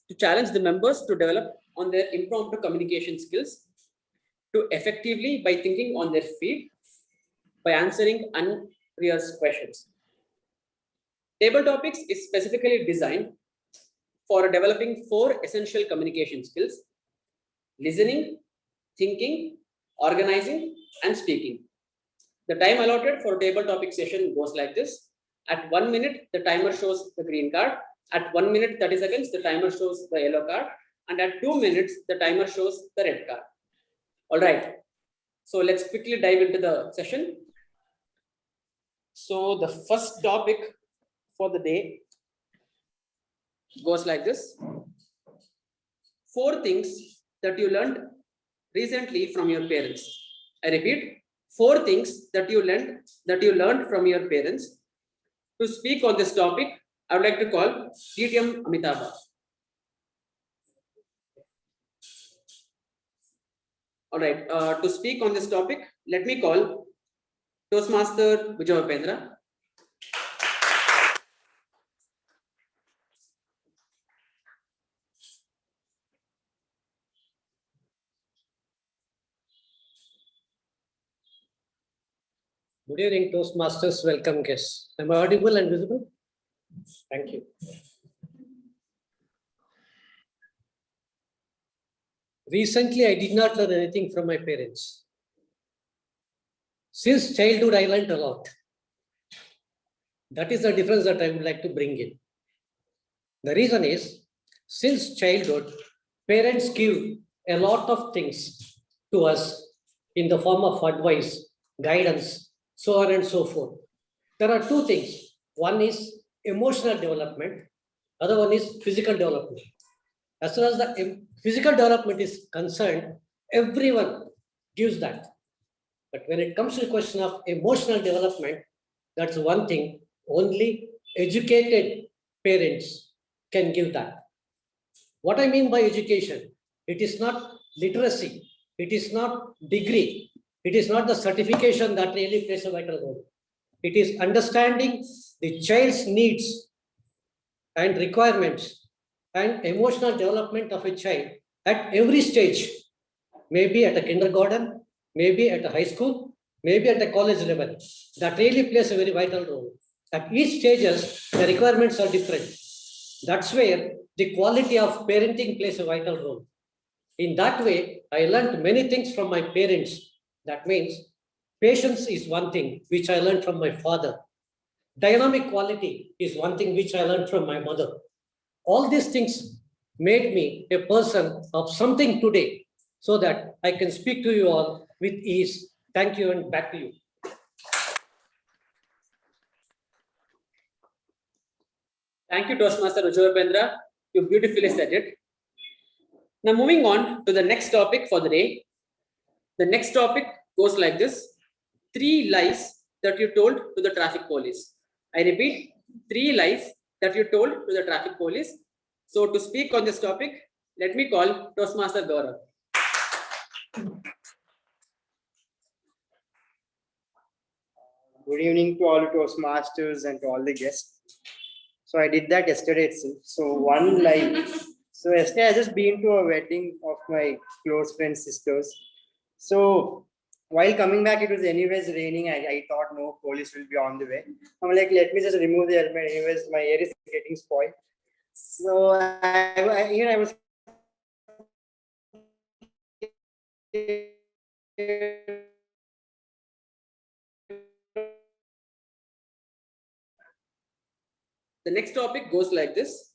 to challenge the members to develop on their impromptu communication skills, to effectively by thinking on their feet, by answering unrehearsed questions. Table topics is specifically designed for developing 4 essential communication skills: listening, thinking, organizing, and speaking. The time allotted for table topic session goes like this. At 1 minute, the timer shows the green card. At 1 minute, 30 seconds, the timer shows the yellow card. And at 2 minutes, the timer shows the red card. All right. So let's quickly dive into the session. So the first topic for the day goes like this. 4 things that you learned recently from your parents. I repeat, 4 things that you learned from your parents. To speak on this topic, I would like to call TTM Amitabh. All right, to speak on this topic, let me call Toastmaster Vijay Upendra. Good evening, Toastmasters. Welcome, guests. Am I audible and visible? Thank you. Recently, I did not learn anything from my parents. Since childhood, I learned a lot. That is the difference that I would like to bring in. The reason is, since childhood, parents give a lot of things to us in the form of advice, guidance, so on and so forth. There are 2 things. One is emotional development. Other one is physical development. As far as the physical development is concerned, everyone gives that. But when it comes to the question of emotional development, that's one thing only educated parents can give that. What I mean by education, it is not literacy, it is not degree, it is not the certification that really plays a vital role. It is understanding the child's needs and requirements and emotional development of a child at every stage, maybe at a kindergarten, maybe at a high school, maybe at a college level. That really plays a very vital role. At each stages, the requirements are different. That's where the quality of parenting plays a vital role. In that way, I learned many things from my parents. That means patience is one thing which I learned from my father. Dynamic quality is one thing which I learned from my mother. All these things made me a person of something today, so that I can speak to you all with ease. Thank you, and back to you. Thank you, Toastmaster Vijay Upendra. You beautifully said it. Now moving on to the next topic for the day. The next topic goes like this: 3 lies that you told to the traffic police. I repeat, 3 lies that you told to the traffic police. So to speak on this topic, let me call Toastmaster Gaurav. Good evening to all the Toastmasters and to all the guests. So I did that yesterday itself. So yesterday I just been to a wedding of my close friend's sisters. So while coming back, it was anyways raining. I thought no, police will be on the way. I'm like, let me just remove the helmet. Anyways, my hair is getting spoiled. So I was The next topic goes like this.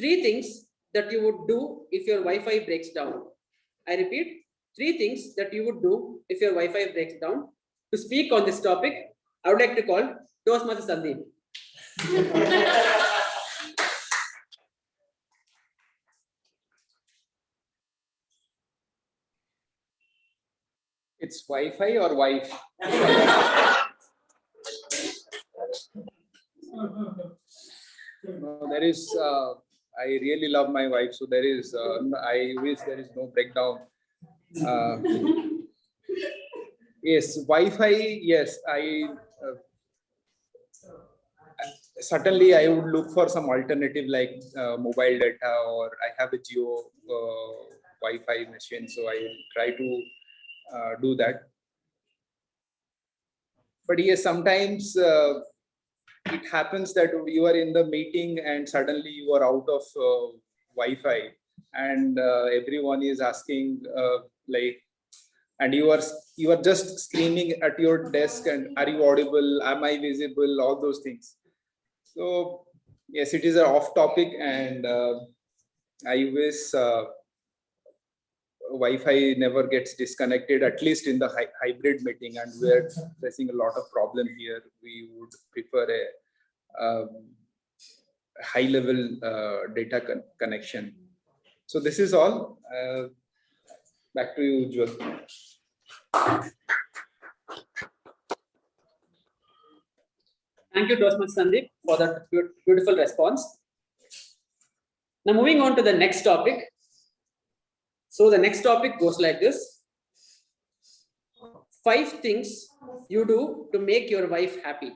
3 things that you would do if your Wi-Fi breaks down. I repeat, 3 things that you would do if your Wi-Fi breaks down. To speak on this topic, I would like to call Toastmaster Sandeep. It's Wi-Fi or wife? No, there is. I really love my wife, so there is. I wish there is no breakdown. Yes, Wi-Fi. Yes, certainly I would look for some alternative like mobile data, or I have a Jio Wi-Fi machine, so I will try to do that. But yes, sometimes it happens that you are in the meeting and suddenly you are out of Wi-Fi, and everyone is asking and you are just screaming at your desk, and are you audible? Am I visible? All those things. So yes, it is an off topic, and I wish Wi-Fi never gets disconnected, at least in the hybrid meeting, and we are facing a lot of problem here. We would prefer a high level data connection. So this is all. Back to you, Ujjwal. Thank you, Toastmaster Sandeep, for that beautiful response. Now moving on to the next topic. So the next topic goes like this. 5 things you do to make your wife happy.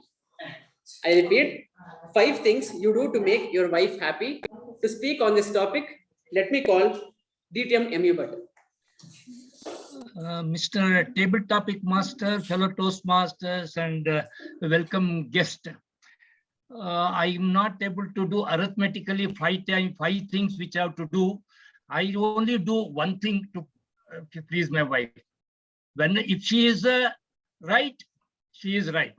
I repeat, 5 things you do to make your wife happy. To speak on this topic, let me call DTM MU Bhatt. Mr. Table Topic Master, fellow Toastmasters, and welcome guest. I am not able to do arithmetically 5 things which I have to do. I only do one thing to please my wife. If she is right, she is right.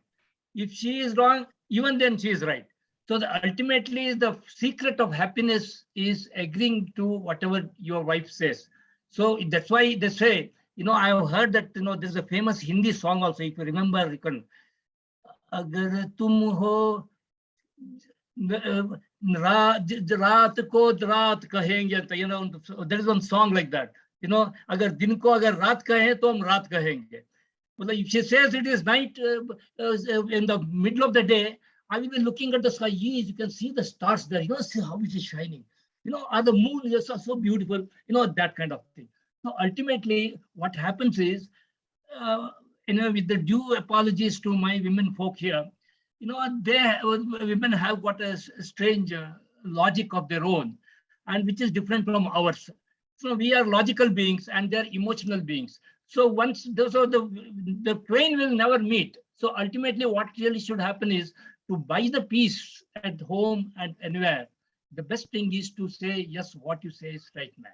If she is wrong, even then she is right. So ultimately, the secret of happiness is agreeing to whatever your wife says. So that's why they say, I have heard that, there's a famous Hindi song also, if you remember, you can, Agar tum ho, raat ko raat kahenge, there is one song like that. Agar din ko agar raat kahe, to hum raat kahenge. Well, if she says it is night in the middle of the day, I will be looking at the sky. Yes, you can see the stars there. See how it is shining. Are the moon is so beautiful. That kind of thing. So ultimately, what happens is, with the due apologies to my women folk here, women have got a strange logic of their own, and which is different from ours. So we are logical beings, and they are emotional beings. So the twain will never meet. So ultimately, what really should happen is to buy the peace at home and anywhere. The best thing is to say, yes, what you say is right, man.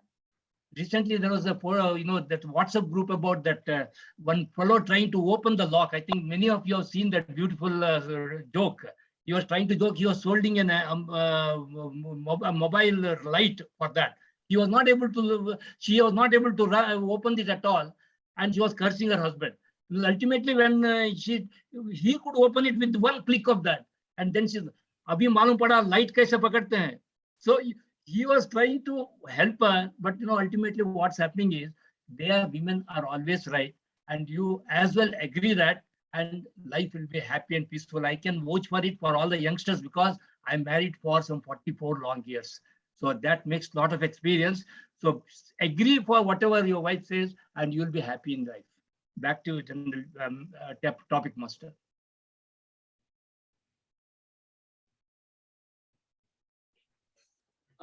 Recently, there was a that WhatsApp group about that one fellow trying to open the lock. I think many of you have seen that beautiful joke. He was trying to joke. He was holding a mobile light for that. He was not able to. She was not able to open it at all, and she was cursing her husband. Ultimately, when he could open it with one click of that, and then she, "Abhi malum pada light kaise pakadte hain?" So he was trying to help her, but ultimately what's happening is their women are always right, and you as well agree that, and life will be happy and peaceful. I can vouch for it for all the youngsters because I'm married for some 44 long years. So that makes a lot of experience. So agree for whatever your wife says, and you'll be happy in life. Back to General Topic Master.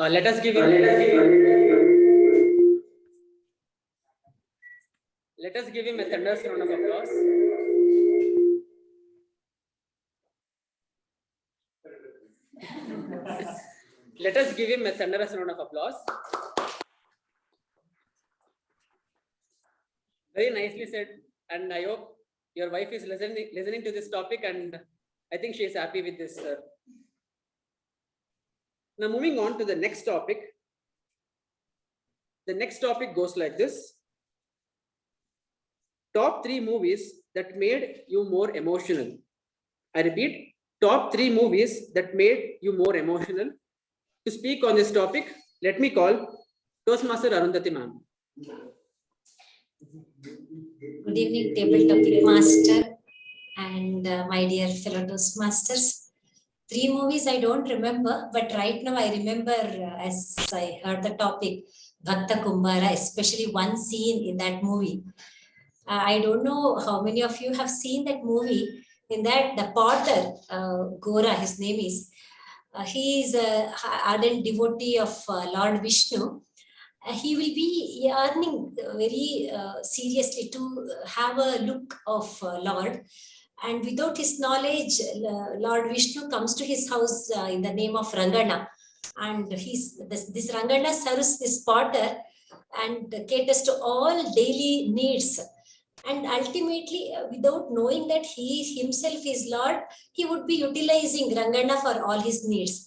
Let us give him. Let us give him a thunderous round of applause. Let us give him a thunderous round of applause. Very nicely said, and I hope your wife is listening to this topic, and I think she is happy with this, sir. Now moving on to the next topic. The next topic goes like this. Top 3 movies that made you more emotional. I repeat, top 3 movies that made you more emotional. To speak on this topic, let me call Toastmaster Arundhati ma'am. Good evening, table topic master and my dear fellow Toastmasters. 3 movies I don't remember, but right now I remember as I heard the topic, Bhakta Kumbara, especially one scene in that movie. I don't know how many of you have seen that movie. In that, the potter, Gora, his name is, he is an ardent devotee of Lord Vishnu. He will be yearning very seriously to have a look of Lord. And without his knowledge, Lord Vishnu comes to his house in the name of Rangana. And this Rangana serves this potter and caters to all daily needs. And ultimately, without knowing that he himself is Lord, he would be utilizing Rangana for all his needs.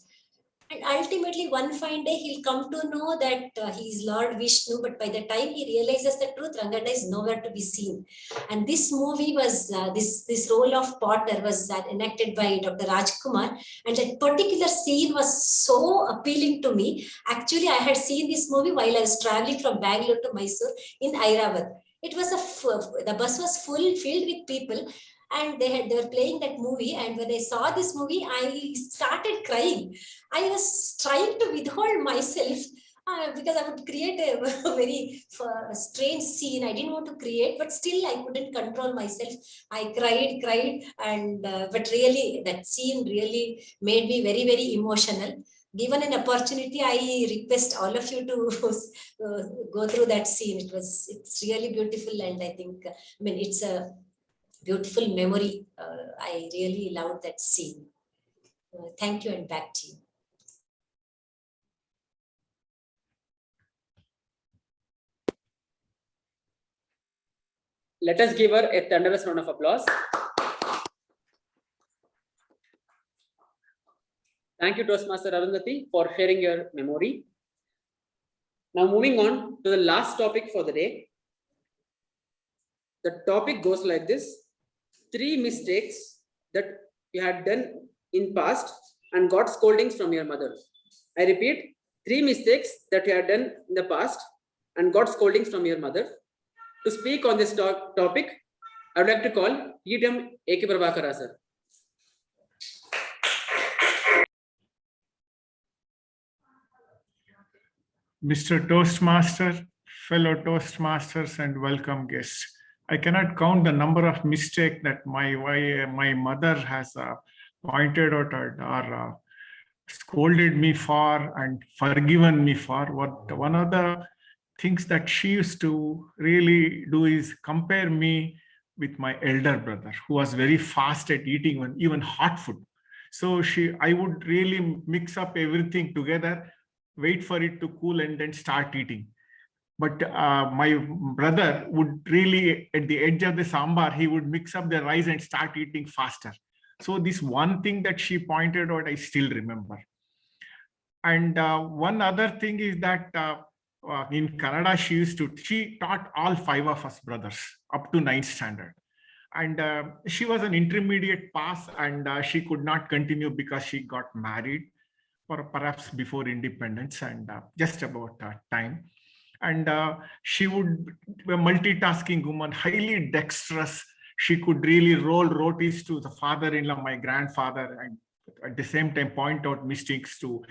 And ultimately, one fine day, he'll come to know that he is Lord Vishnu, but by the time he realizes the truth, Rangana is nowhere to be seen. And this movie was, this role of Potter was enacted by Dr. Rajkumar. And that particular scene was so appealing to me. Actually, I had seen this movie while I was traveling from Bangalore to Mysore in Airavat. It was the bus was filled with people. And they were playing that movie, and when I saw this movie, I started crying. I was trying to withhold myself because I would create a very strange scene. I didn't want to create, but still I couldn't control myself. I cried, and but really that scene really made me very, very emotional. Given an opportunity, I request all of you to go through that scene. It's really beautiful, and I think it's a beautiful memory. I really loved that scene. Thank you, and back to you. Let us give her a thunderous round of applause. Thank you, Toastmaster Arundhati, for sharing your memory. Now moving on to the last topic for the day. The topic goes like this. 3 mistakes that you had done in past and got scoldings from your mother. I repeat, 3 mistakes that you had done in the past and got scoldings from your mother. To speak on this topic, I would like to call EDM A.K. Prabhakara sir. Mr. Toastmaster, fellow Toastmasters, and welcome guests. I cannot count the number of mistakes that my mother has pointed out or scolded me for and forgiven me for. One of the things that she used to really do is compare me with my elder brother, who was very fast at eating even hot food. So I would really mix up everything together, wait for it to cool, and then start eating. But my brother would really, at the edge of the sambar, he would mix up the rice and start eating faster. So this one thing that she pointed out, I still remember. And one other thing is that in Kannada, she taught all 5 of us brothers up to 9th standard. And she was an intermediate pass, and she could not continue because she got married, or perhaps before independence, and just about time. And she would be a multitasking woman, highly dexterous. She could really roll rotis to the father-in-law, my grandfather, and at the same time point out mistakes to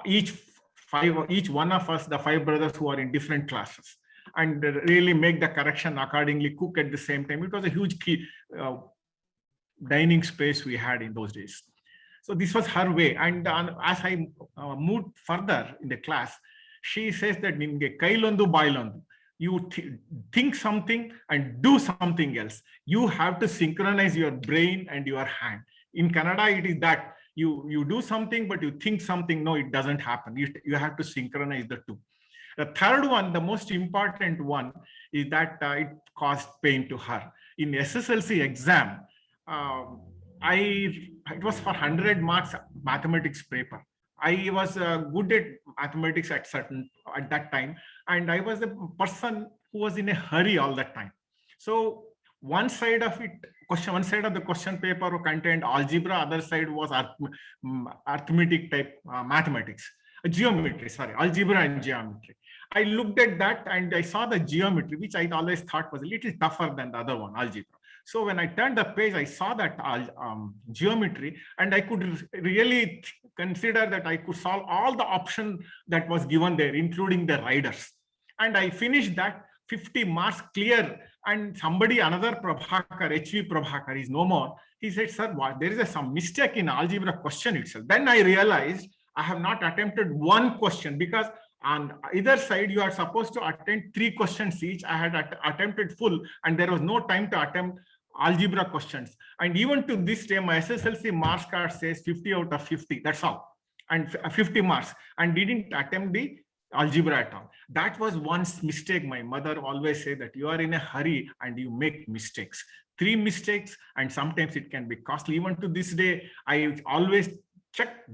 each one of us, the 5 brothers who are in different classes, and really make the correction accordingly, cook at the same time. It was a huge dining space we had in those days. So this was her way. And as I moved further in the class, she says that ninge kailondu bailondu. You think something and do something else. You have to synchronize your brain and your hand. In Kannada, it is that you do something, but you think something. No, it doesn't happen. You have to synchronize the two. The third one, the most important one, is that it caused pain to her. In SSLC exam, it was for 100 marks mathematics paper. I was good at mathematics at that time, and I was a person who was in a hurry all the time. So one side of the question paper contained algebra, other side was arithmetic type mathematics, geometry, sorry, algebra and geometry. I looked at that and I saw the geometry, which I always thought was a little tougher than the other one, algebra. So when I turned the page, I saw that geometry, and I could really consider that I could solve all the options that was given there, including the riders. And I finished that 50 marks clear. And somebody, another Prabhakar, H.V. Prabhakar, is no more. He said, sir, there is some mistake in algebra question itself. Then I realized I have not attempted one question, because on either side, you are supposed to attempt 3 questions each. I had attempted full, and there was no time to attempt algebra questions. And even to this day, my SSLC marks card says 50 out of 50. That's all. And 50 marks, and didn't attempt the algebra at all. That was one mistake. My mother always said that you are in a hurry and you make mistakes. 3 mistakes, and sometimes it can be costly. Even to this day, I always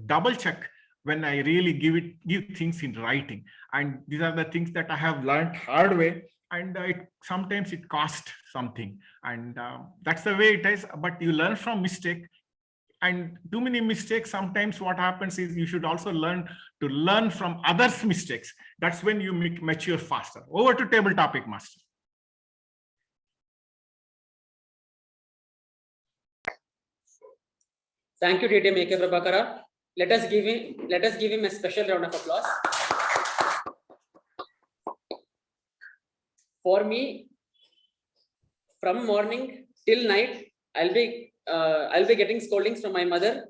double check when I really give things in writing. And these are the things that I have learned hard way. And sometimes it costs something. And that's the way it is. But you learn from mistake. And too many mistakes, sometimes what happens is you should also learn from others' mistakes. That's when you mature faster. Over to table topic, master. Thank you, TTM A.K. Prabhakara. Let us give him a special round of applause. For me, from morning till night, I'll be getting scoldings from my mother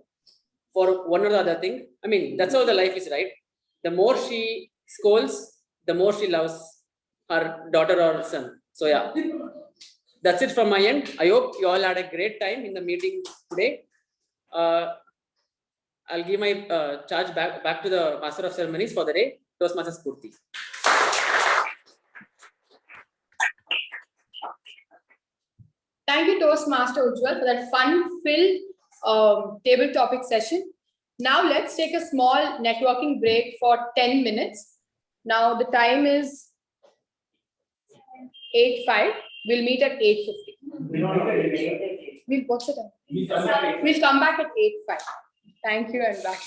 for one or the other thing. I mean, that's how the life is, right? The more she scolds, the more she loves her daughter or son. So yeah, that's it from my end. I hope you all had a great time in the meeting today. I'll give my charge back to the Master of Ceremonies for the day, Toastmaster Spurti. Thank you, Toastmaster Ujjwal, for that fun-filled table topic session. Now let's take a small networking break for 10 minutes. Now the time is 8:05. We'll meet at 8:50. What's the time? We'll come back at 8:05. Thank you and bye.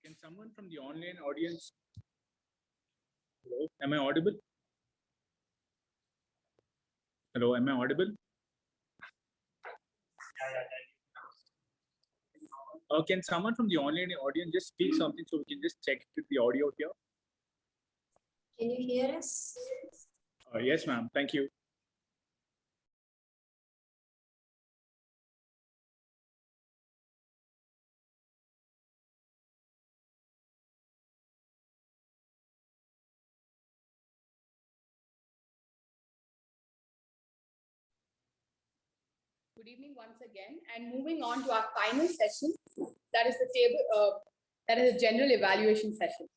Can someone from the online audience? Hello, am I audible? Hello, am I audible? Can someone from the online audience just speak something so we can just check with the audio here? Can you hear us? Yes, ma'am. Thank you. Good evening once again, and moving on to our final session, that is the general evaluation session.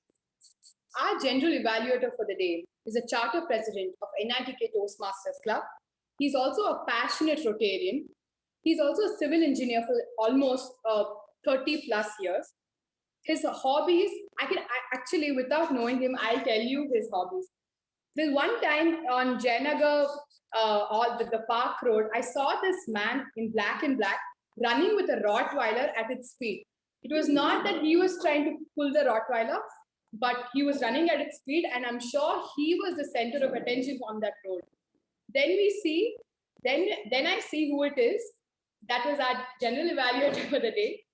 Our general evaluator for the day is a charter president of NITK Toastmasters Club. He's also a passionate Rotarian. He's also a civil engineer for almost 30 plus years. His hobbies, actually, without knowing him, I'll tell you his hobbies. There's one time on Jayanagar, the Park Road, I saw this man in black running with a Rottweiler at its speed. It was not that he was trying to pull the Rottweiler, but he was running at its speed, and I'm sure he was the center of attention on that road. Then I see who it is. That was our general evaluator for the day.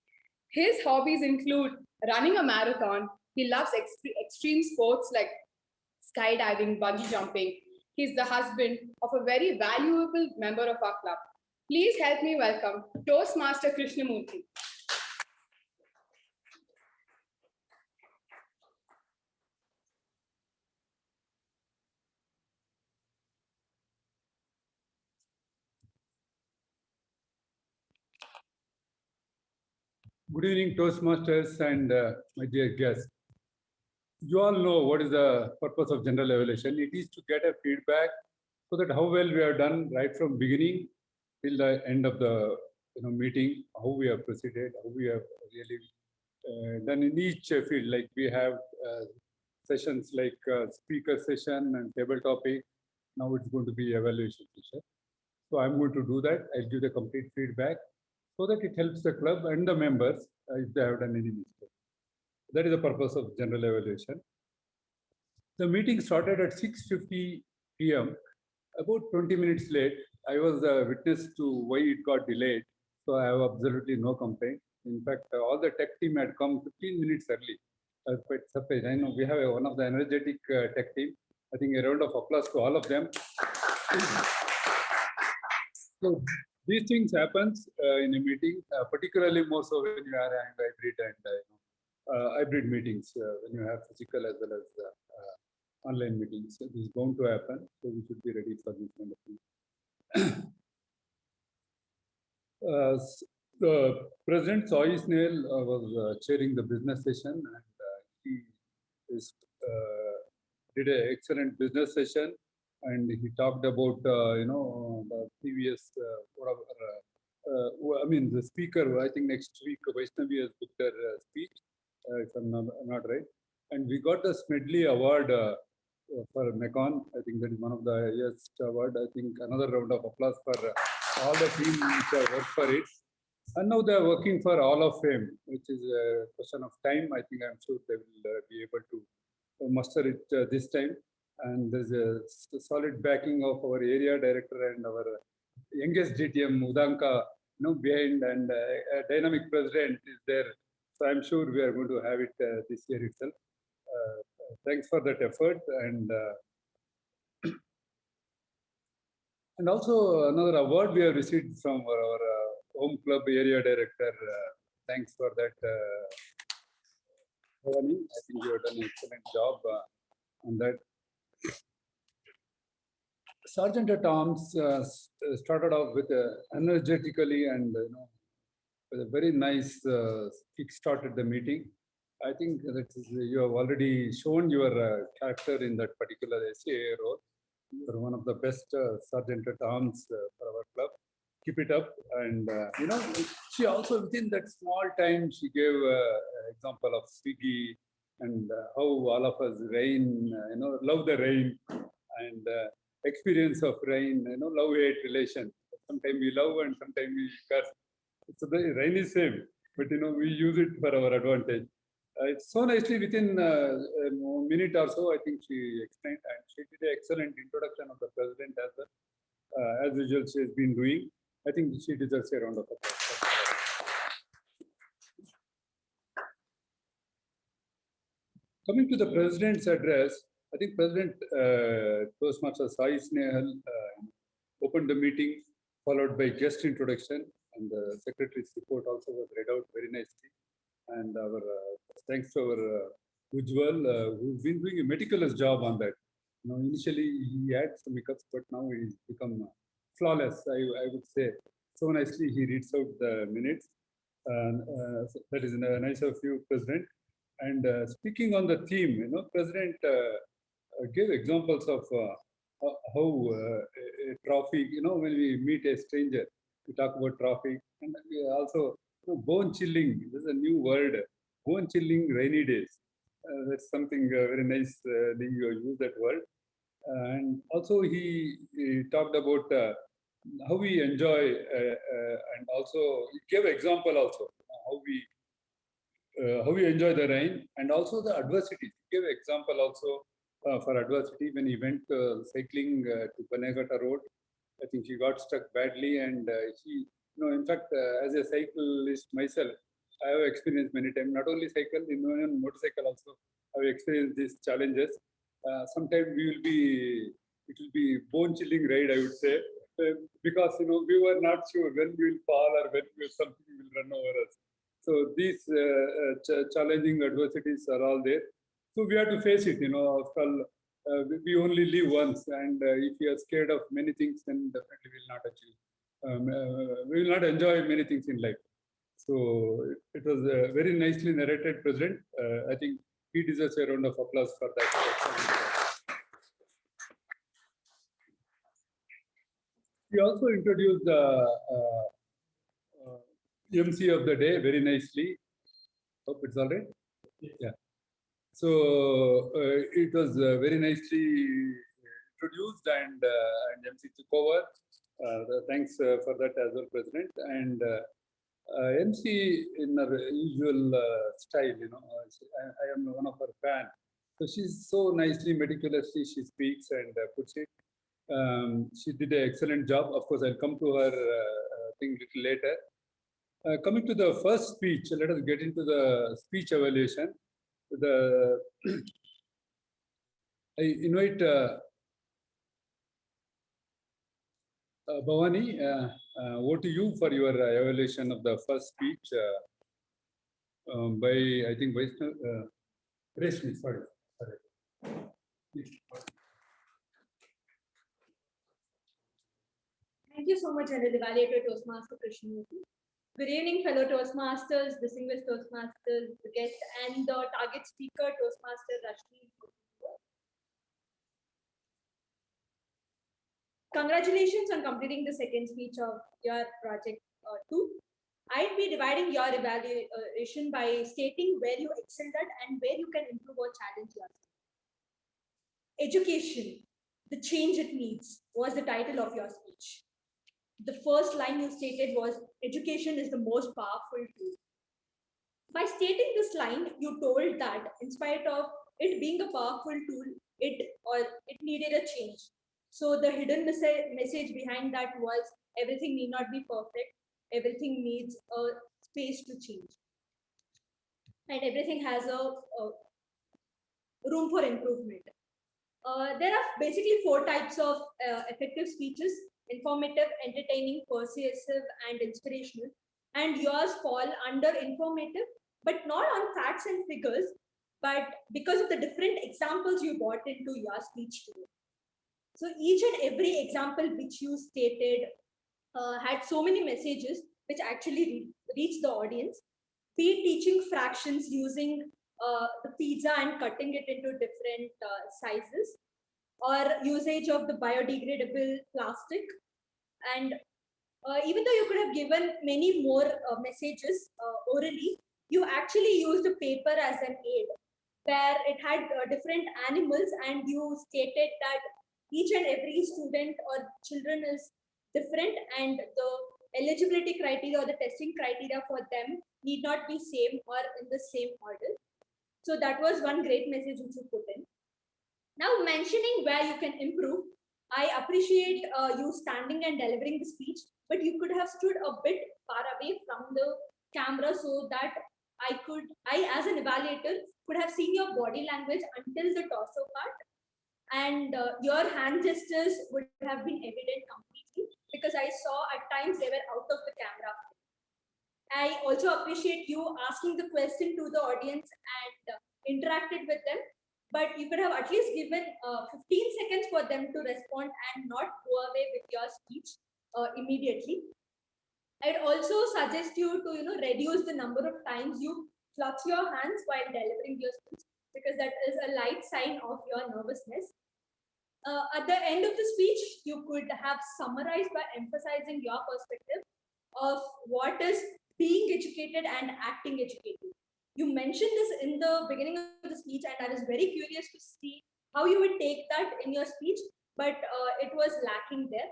His hobbies include running a marathon. He loves extreme sports like skydiving, bungee jumping. He's the husband of a very valuable member of our club. Please help me welcome Toastmaster Krishnamurthy. Good evening, Toastmasters and my dear guests. You all know what is the purpose of general evaluation. It is to get a feedback so that how well we have done right from beginning till the end of the meeting, how we have proceeded, how we have really done in each field. Like we have sessions like speaker session and table topic. Now it's going to be evaluation session. So I'm going to do that. I'll give the complete feedback so that it helps the club and the members if they have done any mistake. That is the purpose of general evaluation. The meeting started at 6:50 p.m. About 20 minutes late. I was a witness to why it got delayed. So I have absolutely no complaint. In fact, all the tech team had come 15 minutes early. I was quite surprised. I know we have one of the energetic tech team. I think a round of applause to all of them. So these things happens in a meeting, particularly more so when you are having hybrid and hybrid meetings, when you have physical as well as online meetings. So this is bound to happen. So we should be ready for this kind of thing. President Soy Snail was chairing the business session, and he did an excellent business session. And he talked about, the previous, the speaker, I think next week, Vaishnavi has booked her speech, if I'm not right. And we got the Smedley Award for Mekon. I think that is one of the highest award. I think another round of applause for all the team which have worked for it. And now they are working for Hall of Fame, which is a question of time. I think I'm sure they will be able to muster it this time. And there's a solid backing of our area director and our youngest DTM Udanka, behind, and a dynamic president is there. So I'm sure we are going to have it this year itself. Thanks for that effort. And also another award we have received from our home club area director. Thanks for that, Bhavani. I think you have done an excellent job on that. Sergeant at Arms started off with energetically and with a very nice kick-started the meeting. I think that you have already shown your character in that particular SAA role. You are one of the best Sergeant at Arms for our club. Keep it up. And she also within that small time she gave example of Swiggy and how all of us love the rain and experience of rain, love-hate relation. Sometimes we love and sometimes we curse. So the rain is same, but we use it for our advantage. It's so nicely within a minute or so, I think she explained, and she did an excellent introduction of the president as well. As usual, she has been doing. I think she deserves a round of applause. Coming to the president's address, I think President Toastmaster Sai Snehal opened the meeting, followed by guest introduction, and the secretary's report also was read out very nicely. And our thanks to our Ujjwal, who's been doing a meticulous job on that. Initially he had some hiccups, but now he's become flawless, I would say. So nicely he reads out the minutes. So that is nice of you, President. And speaking on the theme, President gave examples of how a traffic, when we meet a stranger, we talk about traffic, and we also bone chilling. This is a new word, bone chilling rainy days. That's something very nice. You use that word. And also he talked about how we enjoy, and also he gave example also how we enjoy the rain, and also the adversity. He gave example also for adversity when he went cycling to Banegata Road. I think he got stuck badly, and he, in fact, as a cyclist myself, I have experienced many times, not only cycle, in motorcycle also, I have experienced these challenges. Sometimes it will be bone chilling ride, I would say, because, we were not sure when we will fall or when something will run over us. So these challenging adversities are all there. So we have to face it, after all, we only live once, and if we are scared of many things, then definitely we will not achieve. We will not enjoy many things in life. So it was very nicely narrated, President. I think he deserves a round of applause for that. He also introduced the MC of the day very nicely. Hope it's all right. Yeah. So it was very nicely introduced, and MC took over. Thanks for that as well, President. And MC in her usual style, I am one of her fans. So she's so nicely, meticulously she speaks and puts it. She did an excellent job. Of course, I'll come to her thing a little later. Coming to the first speech, let us get into the speech evaluation. I invite Bhavani, over to you for your evaluation of the first speech by, I think, Reshmi, sorry. Thank you so much, Honorable Evaluator Toastmaster Krishnamurthy. Good evening, fellow Toastmasters, distinguished Toastmasters, the guest, and the target speaker, Toastmaster Rashmi. Congratulations on completing the second speech of your project 2. I'd be dividing your evaluation by stating where you excelled at and where you can improve or challenge yourself. Education, the change it needs, was the title of your speech. The first line you stated was, education is the most powerful tool. By stating this line, you told that in spite of it being a powerful tool, it needed a change. So the hidden message behind that was, everything need not be perfect. Everything needs a space to change. And everything has a room for improvement. There are basically 4 types of effective speeches: informative, entertaining, persuasive, and inspirational. And yours fall under informative, but not on facts and figures, but because of the different examples you brought into your speech today. So each and every example which you stated had so many messages which actually reach the audience. Be it teaching fractions using the pizza and cutting it into different sizes, or usage of the biodegradable plastic. And even though you could have given many more messages orally, you actually used a paper as an aid, where it had different animals, and you stated that each and every student or children is different, and the eligibility criteria or the testing criteria for them need not be same or in the same order. So that was one great message which you put in. Now, mentioning where you can improve, I appreciate you standing and delivering the speech, but you could have stood a bit far away from the camera so that I as an evaluator could have seen your body language until the torso part, and your hand gestures would have been evident completely because I saw at times they were out of the camera. I also appreciate you asking the question to the audience and interacted with them, but you could have at least given 15 seconds for them to respond and not go away with your speech immediately. I'd also suggest you to reduce the number of times you flex your hands while delivering your speech because that is a light sign of your nervousness. At the end of the speech, you could have summarized by emphasizing your perspective of what is being educated and acting educated. You mentioned this in the beginning of the speech, and I was very curious to see how you would take that in your speech, but it was lacking there.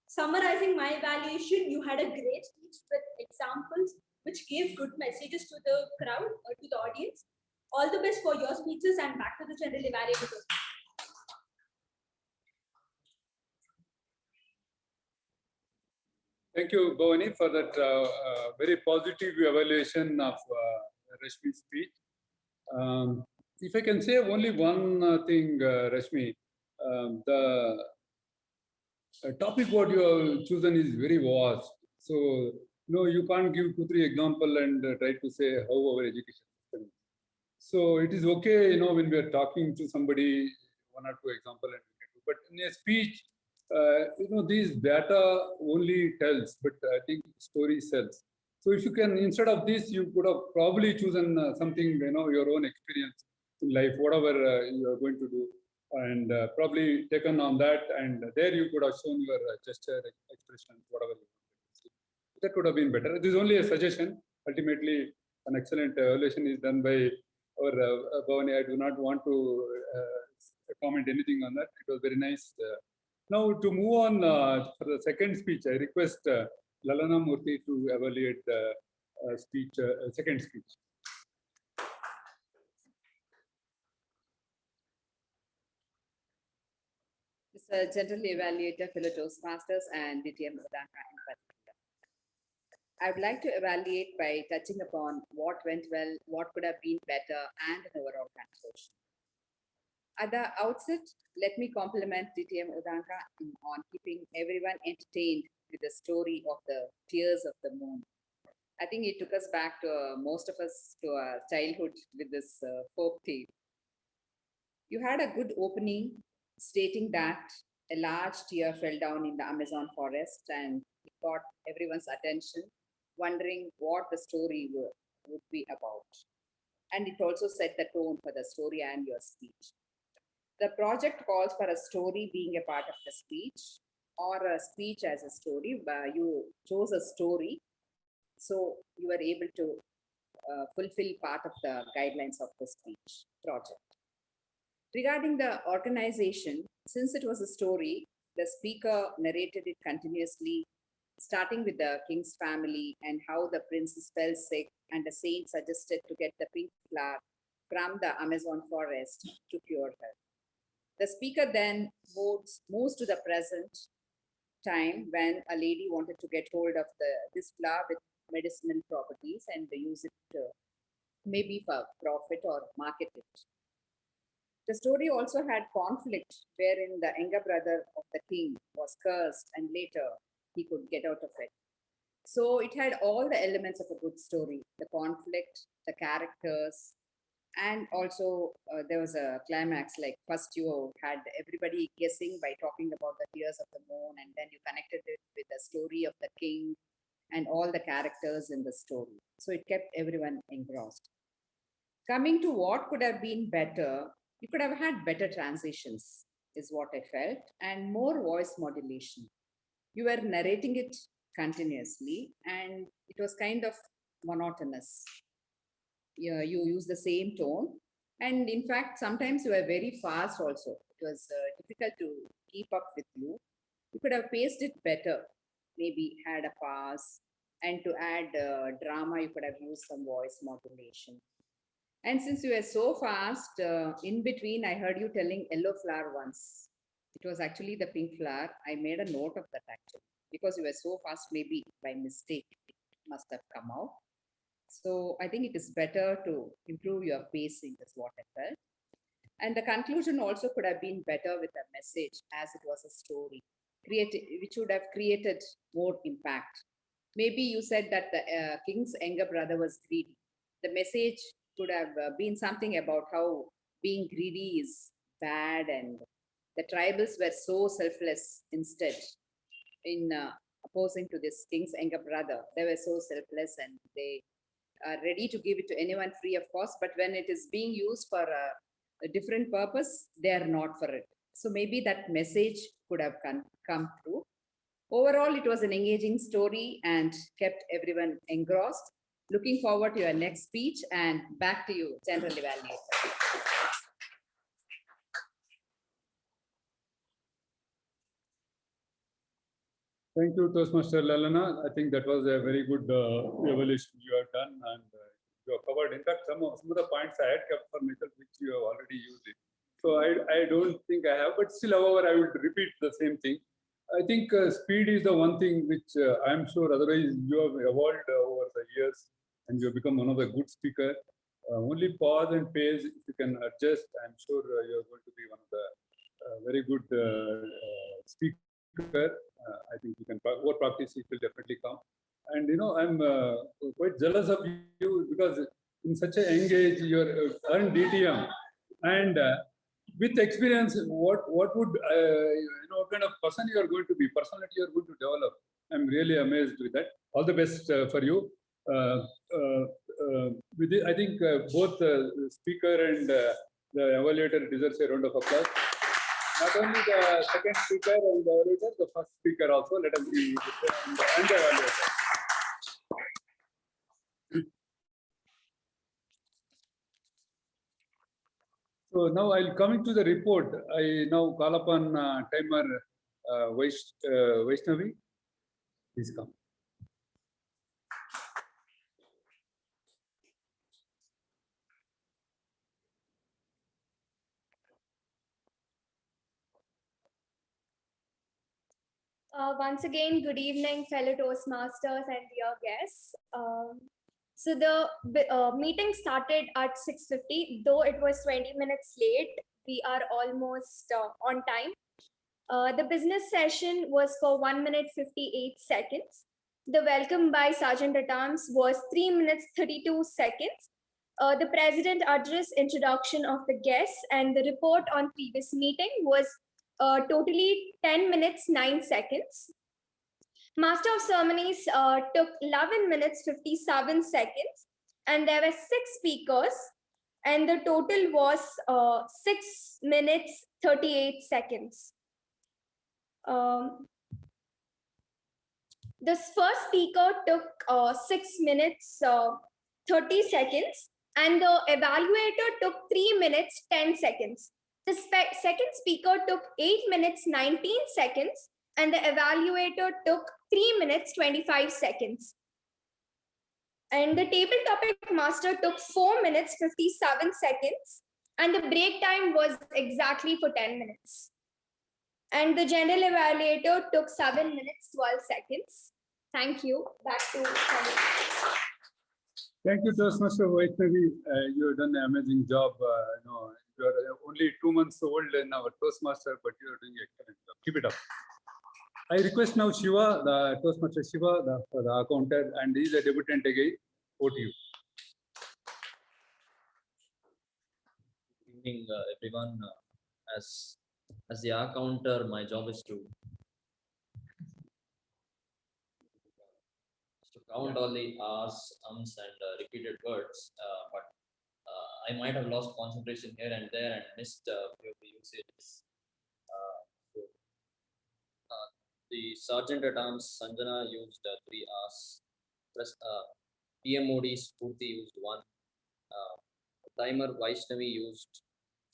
Summarizing my evaluation, you had a great speech with examples which gave good messages to the crowd or to the audience. All the best for your speeches and back to the general evaluators. Thank you, Bhavani, for that very positive evaluation of Rashmi's speech. If I can say only one thing, Rashmi, the topic what you have chosen is very vast. So, you can't give 2-3 examples and try to say how our education system is. So it is okay, when we are talking to somebody, 1 or 2 examples, but in a speech, these data only tells, but I think story sells. So if you can, instead of this, you could have probably chosen something, your own experience in life, whatever you are going to do, and probably taken on that, and there you could have shown your gesture, expression, whatever you wanted to see. That would have been better. This is only a suggestion. Ultimately, an excellent evaluation is done by our Bhavani. I do not want to comment anything on that. It was very nice. Now, to move on for the second speech, I request Lalana Murthy to evaluate the second speech. Mr. General Evaluator, fellow Toastmasters, and DTM Udanka in particular. I would like to evaluate by touching upon what went well, what could have been better, and an overall conclusion. At the outset, let me compliment DTM Udanka on keeping everyone entertained with the story of the Tears of the Moon. I think it took us back to most of us to our childhood with this folk tale. You had a good opening stating that a large tear fell down in the Amazon forest and it got everyone's attention, wondering what the story would be about. And it also set the tone for the story and your speech. The project calls for a story being a part of the speech or a speech as a story. You chose a story, so you were able to fulfill part of the guidelines of the speech project. Regarding the organization, since it was a story, the speaker narrated it continuously, starting with the king's family and how the princess fell sick and the saint suggested to get the pink flower from the Amazon forest to cure her. The speaker then moves to the present time when a lady wanted to get hold of this flower with medicinal properties and use it maybe for profit or market it. The story also had conflict wherein the younger brother of the king was cursed and later he could get out of it. So it had all the elements of a good story, the conflict, the characters, and also there was a climax, like first you had everybody guessing by talking about the Tears of the Moon, and then you connected it with the story of the king and all the characters in the story. So it kept everyone engrossed. Coming to what could have been better, you could have had better transitions, is what I felt, and more voice modulation. You were narrating it continuously, and it was kind of monotonous. You use the same tone, and in fact, sometimes you were very fast also. It was difficult to keep up with you. You could have paced it better, maybe had a pause, and to add drama, you could have used some voice modulation. And since you were so fast, in between, I heard you telling yellow flower once. It was actually the pink flower. I made a note of that actually, because you were so fast, maybe by mistake, it must have come out. So I think it is better to improve your pacing, is what I felt. And the conclusion also could have been better with a message, as it was a story, which would have created more impact. Maybe you said that the king's younger brother was greedy. The message could have been something about how being greedy is bad, and the tribals were so selfless instead. In opposing to this king's younger brother, they were so selfless and they are ready to give it to anyone free of cost. But when it is being used for a different purpose, they are not for it. So maybe that message could have come through. Overall, it was an engaging story and kept everyone engrossed. Looking forward to your next speech, and back to you, General Evaluator. Thank you, Toastmaster Lalana. I think that was a very good evaluation you have done, and you have covered. In fact, some of the points I had kept for myself, which you have already used it. So I don't think I have, but still, however, I would repeat the same thing. I think speed is the one thing which I'm sure otherwise you have evolved over the years and you have become one of the good speaker. Only pause and pace, if you can adjust, I'm sure you are going to be one of the very good speaker. I think you can more practice, it will definitely come. And you know, I'm quite jealous of you because in such a young age, you're earned DTM, and with experience, what would you know, what kind of person you are going to be, personality you are going to develop. I'm really amazed with that. All the best for you. With it, I think both the speaker and the evaluator deserves a round of applause. Not only the second speaker and the evaluator, the first speaker also. Let us be and the evaluator. So now I'll come into the report. I now call upon timer Vaishnavi. Please come. Once again, good evening, fellow Toastmasters and dear guests. So the meeting started at 6:50, though it was 20 minutes late. We are almost on time. The business session was for 1 minute 58 seconds. The welcome by Sergeant at Arms was 3 minutes 32 seconds. The president address, introduction of the guests, and the report on previous meeting was totally 10 minutes 9 seconds. Master of Ceremonies took 11 minutes 57 seconds, and there were 6 speakers, and the total was 6 minutes 38 seconds. This first speaker took 6 minutes 30 seconds, and the evaluator took 3 minutes 10 seconds. The second speaker took 8 minutes 19 seconds, and the evaluator took 3 minutes 25 seconds. And the table topic master took 4 minutes 57 seconds, and the break time was exactly for 10 minutes. And the general evaluator took 7 minutes 12 seconds. Thank you. Back to Thank you, Toastmaster Vaishnavi. You have done an amazing job. You know, you are only 2 months old in our Toastmaster, but you are doing an excellent job. Keep it up. I request now Shiva, the Toastmaster Shiva, the accountant, and he is a debutant again. Over to you. Good evening, everyone. As the accountant, my job is to count all the R's, ums, and repeated words, but I might have lost concentration here and there and missed a few of the usages. The Sergeant at Arms Sanjana used 3 R's. Plus, PMOD Spurti used 1. Timer Vaishnavi used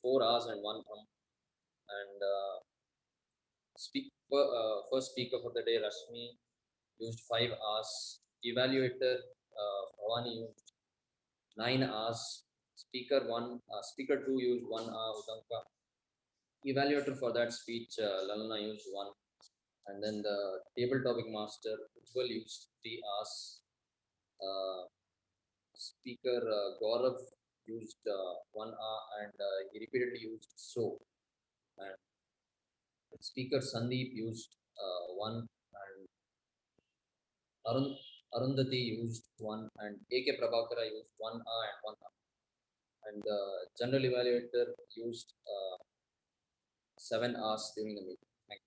4 R's and 1 And first speaker for the day, Rashmi, used 5 R's. Evaluator Bhavani used 9 R's. Speaker 1, Speaker 2 used 1 Udanka. Evaluator for that speech, Lalana used 1. And then the table topic master, Ujjwal used 3 hours. Speaker Gaurav used 1 hour and he repeatedly used so. And Speaker Sandeep used 1 and Arundhati used 1 and A.K. Prabhakara used 1 hour and 1 hour. And the general evaluator used 7 hours during the meeting. Thank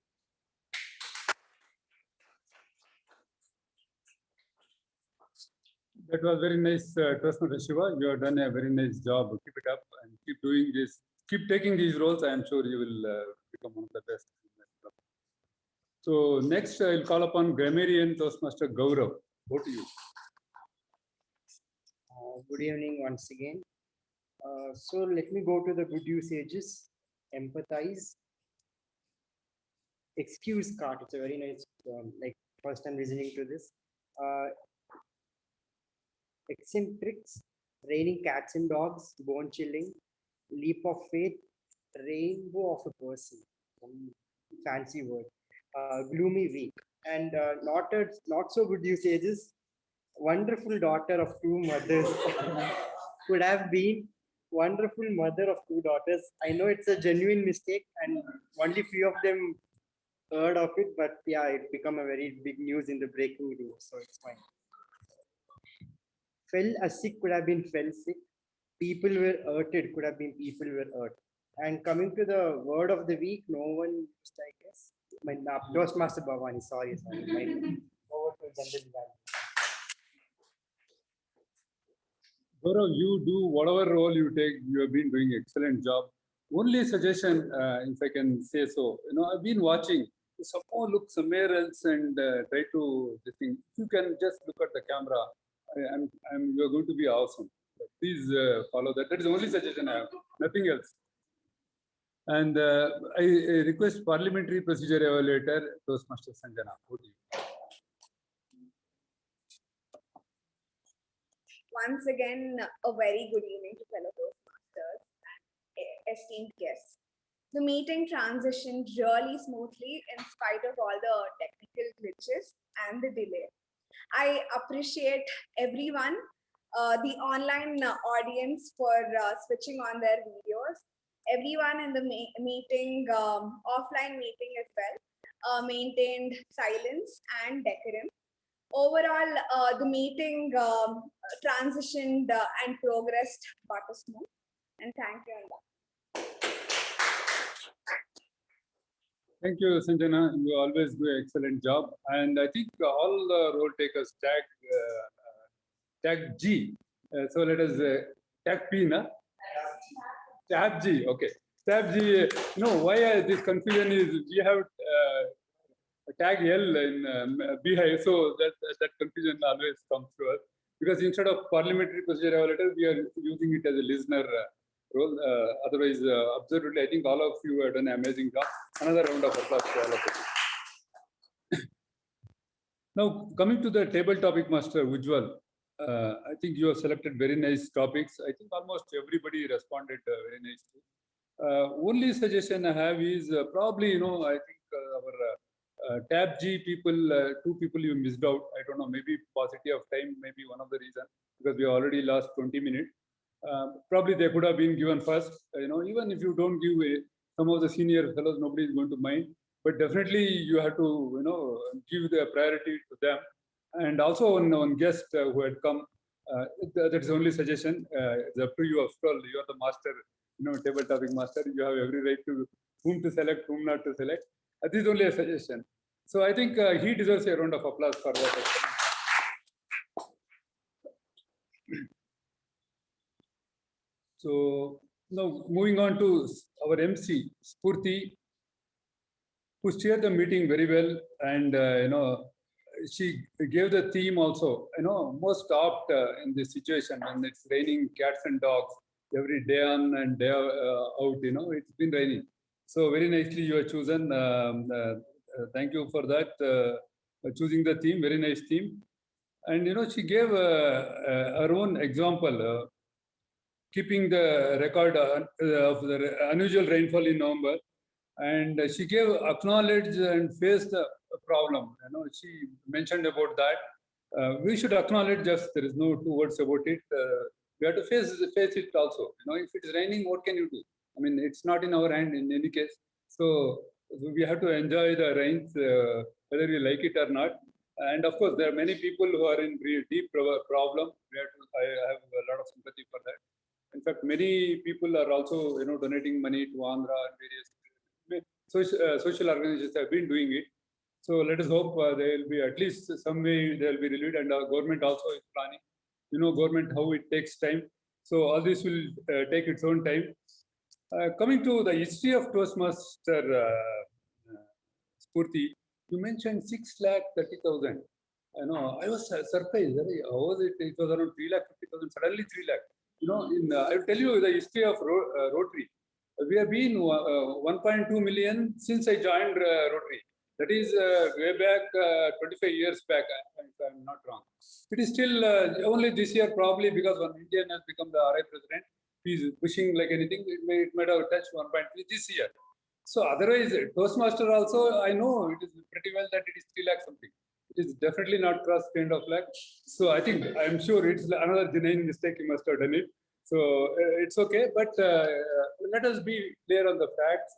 That was very nice, Toastmaster Shiva. You have done a very nice job. Keep it up and keep doing this. Keep taking these roles. I am sure you will become one of the best. So next, I will call upon grammarian Toastmaster Gaurav. Over to you. Good evening once again. So let me go to the good usages. Empathize. Excuse cart. It's a very nice, like first time listening to this. Eccentrics, raining cats and dogs, bone chilling, leap of faith, rainbow of a person, fancy word, gloomy week, and not so good usages, wonderful daughter of 2 mothers. Could have been wonderful mother of 2 daughters. I know it's a genuine mistake and only few of them heard of it, but yeah, it become a very big news in the breaking news, so it's fine. Fell sick could have been fell sick. People were hurted could have been people were hurt. And coming to the word of the week, no one used, I guess. My Toastmaster Bhavani, sorry. My over to general value. Gaurav, you do whatever role you take, you have been doing excellent job. Only suggestion, if I can say so, I've been watching. Somehow look somewhere else and try to this thing. If you can just look at the camera, you're going to be awesome. Please follow that. That is the only suggestion I have. Nothing else. And I request Parliamentary Procedure Evaluator, Toastmaster Sanjana. Over to you. Once again, a very good evening to fellow Toastmasters and esteemed guests. The meeting transitioned really smoothly in spite of all the technical glitches and the delay. I appreciate everyone, the online audience for switching on their videos, everyone in the meeting, offline meeting as well, maintained silence and decorum. Overall, the meeting transitioned and progressed butter smooth. And thank you on that. Thank you, Sanjana. You always do an excellent job. And I think all the role takers tag G. So let us tag P, na? Tab G. Okay. Tab G. Why this confusion is we have tag L in Beehive, so that confusion always comes to us. Because instead of Parliamentary Procedure Evaluator, we are using it as a listener role. Otherwise, absolutely, I think all of you have done an amazing job. Another round of applause to all of you. Now, coming to the table topic master, Ujjwal, I think you have selected very nice topics. I think almost everybody responded very nicely. Only suggestion I have is probably, I think our Tab G people, 2 people you missed out. I don't know, maybe paucity of time, maybe one of the reasons, because we already lost 20 minutes. Probably they could have been given first. Even if you don't give some of the senior fellows, nobody is going to mind. But definitely you have to, give the priority to them. And also on guests who had come, that is the only suggestion. It's up to you. After all, you are the master, table topic master. You have every right to whom to select, whom not to select. This is only a suggestion. So I think he deserves a round of applause for that. So now moving on to our MC, Spurti, who steered the meeting very well, and she gave the theme also. Most apt in this situation when it's raining cats and dogs every day on and day out. It's been raining. So very nicely you have chosen. Thank you for that. Choosing the theme, very nice theme. And she gave her own example. keeping the record of the unusual rainfall in November. And she gave acknowledge and face the problem. She mentioned about that. We should acknowledge, just there is no two words about it. We have to face it also. If it is raining, what can you do? I mean, it's not in our hand in any case. So we have to enjoy the rains, whether we like it or not. And of course, there are many people who are in deep problem. I have a lot of sympathy for that. In fact, many people are also, donating money to Andhra and various social organizations have been doing it. So let us hope there will be at least some way they will be relieved, and our government also is planning. Government, how it takes time. So all this will take its own time. Coming to the history of Toastmaster Spurti, you mentioned 6,30,000. I was surprised. How was it? It was around 3,50,000, suddenly 3 lakh. I will tell you the history of Rotary. We have been 1.2 million since I joined Rotary. That is way back 25 years back, if I'm not wrong. It is still only this year, probably because one Indian has become the RI president. He's pushing like anything. It might have touched 1.3 this year. So otherwise, Toastmaster also, I know it is pretty well that it is 3 lakh something. It is definitely not crossed 3.5 lakh. So I think, I'm sure it's another genuine mistake he must have done it. So it's okay, but let us be clear on the facts,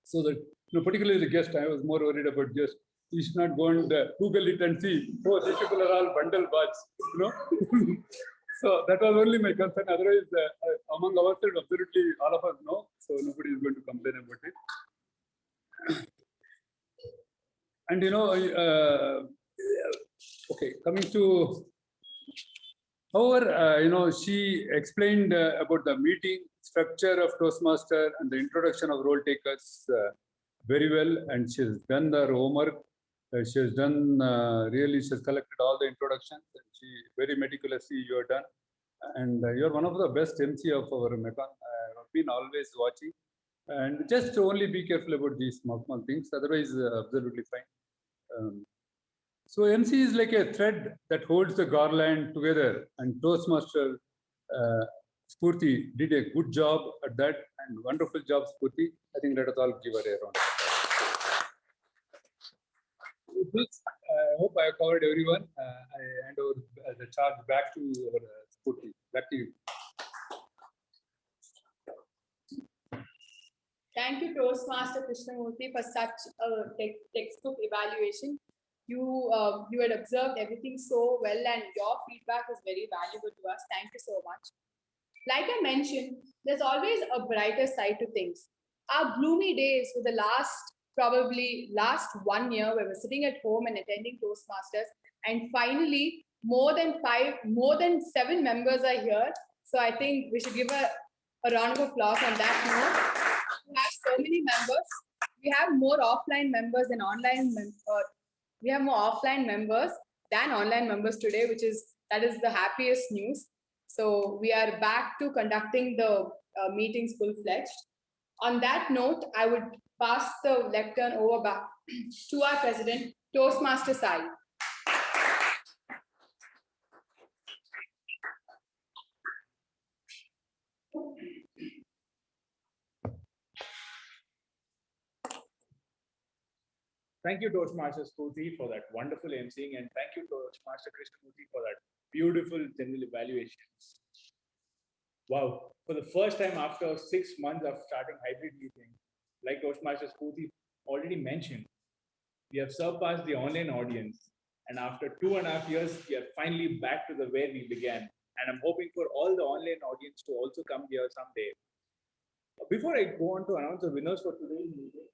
so that, particularly the guest, I was more worried about just, you should not go and Google it and see, oh, these people are all bundle buds, So that was only my concern. Otherwise, among ourselves, absolutely all of us know, so nobody is going to complain about it. And okay, coming to, however, she explained about the meeting structure of Toastmaster and the introduction of role takers very well, and she has done her homework. She has done really, she has collected all the introductions, and she very meticulously you have done. And you are one of the best MC of our Mekon. I have been always watching, and just only be careful about these small things. Otherwise, absolutely fine. So MC is like a thread that holds the garland together, and Toastmaster Spurti did a good job at that, and wonderful job, Spurti. I think let us all give her a round. With this, I hope I have covered everyone. I hand over the charge back to our Spurti. Back to you. Thank you, Toastmaster Krishnamurthy, for such a textbook evaluation. You had observed everything so well, and your feedback was very valuable to us. Thank you so much. Like I mentioned, there's always a brighter side to things. Our gloomy days for the probably last 1 year, where we're sitting at home and attending Toastmasters, and finally more than 7 members are here. So I think we should give a round of applause on that note. We have so many members. We have more offline members than online members. We have more offline members than online members today, that is the happiest news. So we are back to conducting the meetings full-fledged. On that note, I would pass the lectern over back to our president, Toastmaster Sai. Thank you, Toastmaster Spurti, for that wonderful emceeing, and thank you, Toastmaster Krishnamurthy, for that beautiful general evaluation. Wow, for the first time after 6 months of starting hybrid meeting, like Toastmaster Spurti already mentioned, we have surpassed the online audience, and after 2.5 years, we are finally back to the where we began. And I'm hoping for all the online audience to also come here someday. Before I go on to announce the winners for today's meeting,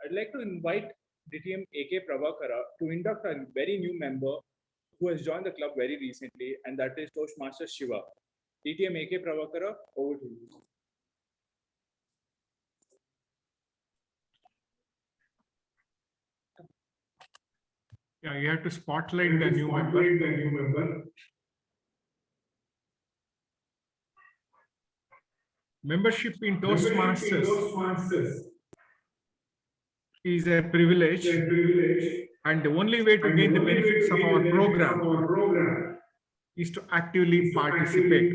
I'd like to invite DTM AK Prabhakara to induct a very new member who has joined the club very recently, and that is Toastmaster Shiva. DTM AK Prabhakara, over to you. Yeah, you have to spotlight the new member. Membership in Toastmasters is a privilege, and the only way to gain the benefits of our program is to actively participate.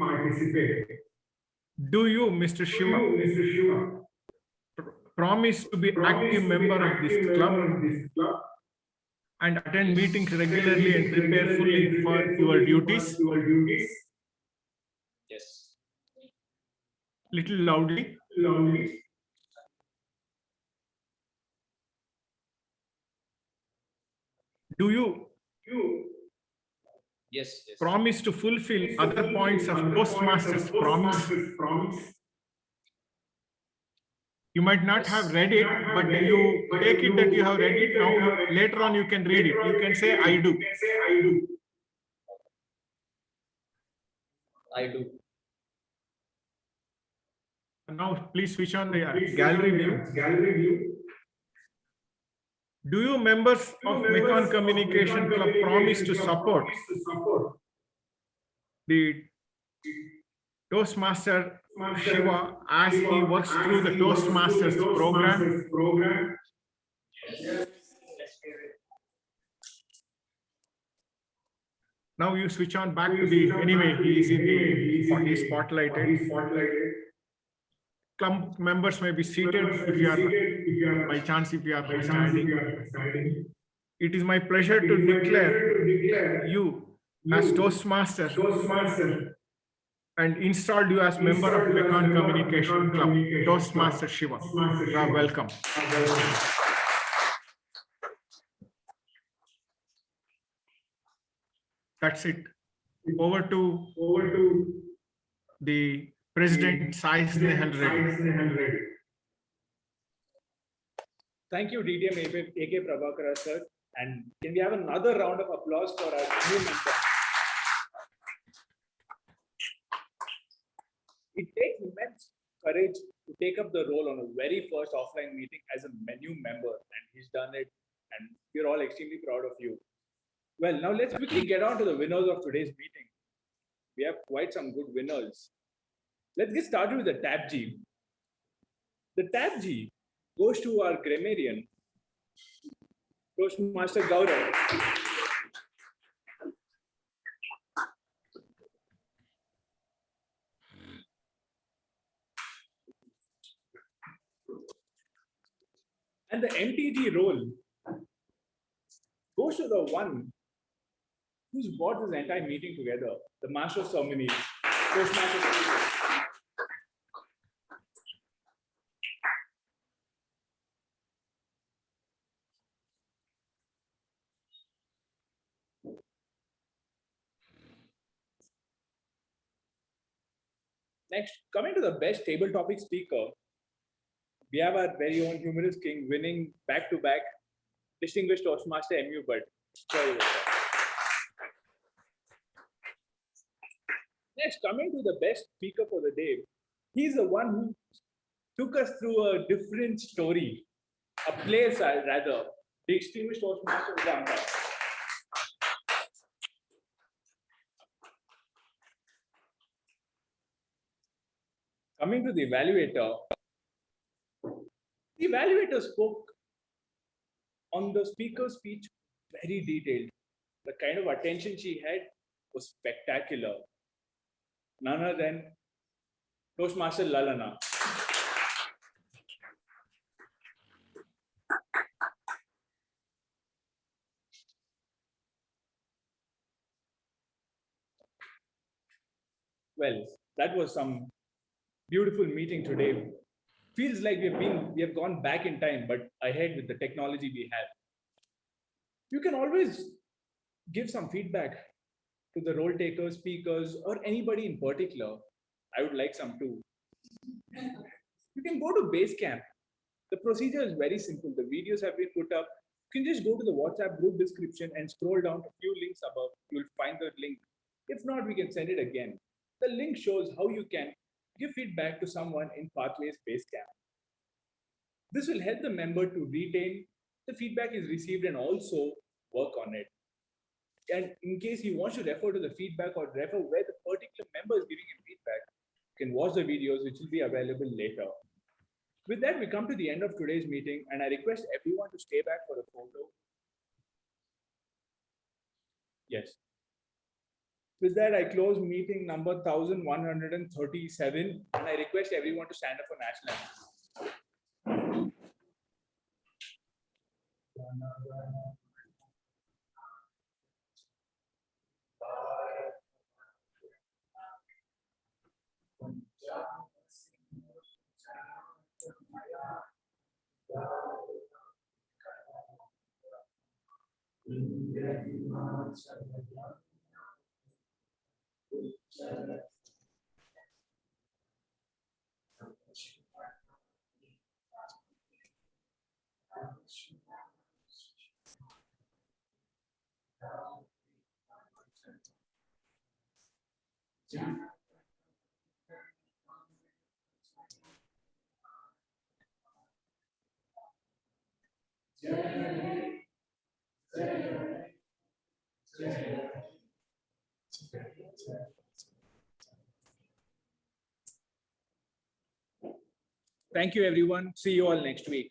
Do you, Mr. Shiva, promise to be active member of this club and attend meetings regularly and prepare fully for your duties? Yes. Little loudly. Do you Yes. Yes. promise to fulfill other points of Toastmasters promise? You might not have read it, but you take it that you have read it now. Later on, you can read it. You can say, I do. I do. Now, please switch on the gallery view. Do you members of Mekon Communication Club promise to support the Toastmaster Shiva as he works through the Toastmasters program? Now you switch on back to the, anyway, he is in the, he is spotlighted. Club members may be seated if you are, by chance, if you are standing. It is my pleasure to declare you as Toastmaster and installed you as member of Mekon Communication Club, Toastmaster Shiva. You are welcome. That's it. Over to the President Sai Snehal Reddy. Thank you, DTM AK Prabhakara sir. And can we have another round of applause for our new member? It takes immense courage to take up the role on a very first offline meeting as a new member, and he's done it, and we're all extremely proud of you. Well, now let's quickly get on to the winners of today's meeting. We have quite some good winners. Let's get started with the Tab G. The Tab G goes to our grammarian, Toastmaster Gaurav. And the MTG role goes to the one who's brought this entire meeting together, the Master of Ceremonies, Toastmaster. Next, coming to the best table topic speaker, we have our very own humorous king winning back-to-back distinguished Toastmaster MU Bud. Next, coming to the best speaker for the day, he's the one who took us through a different story, a place rather, the distinguished Toastmaster Zampa. Coming to the evaluator spoke on the speaker's speech very detailed. The kind of attention she had was spectacular. None other than Toastmaster Lalana. Well, that was some beautiful meeting today. Feels like we have gone back in time, but ahead with the technology we have. You can always give some feedback to the role takers, speakers, or anybody in particular. I would like some too. You can go to Basecamp. The procedure is very simple. The videos have been put up. You can just go to the WhatsApp group description and scroll down a few links above. You'll find the link. If not, we can send it again. The link shows how you can give feedback to someone in Pathways Basecamp. This will help the member to retain the feedback is received and also work on it. And in case he wants to refer to the feedback or refer where the particular member is giving him feedback, you can watch the videos which will be available later. With that, we come to the end of today's meeting, and I request everyone to stay back for a photo. Yes. With With that, I close meeting number 1137, and I request everyone to stand up for national anthem. Thank you, everyone. See you all next week.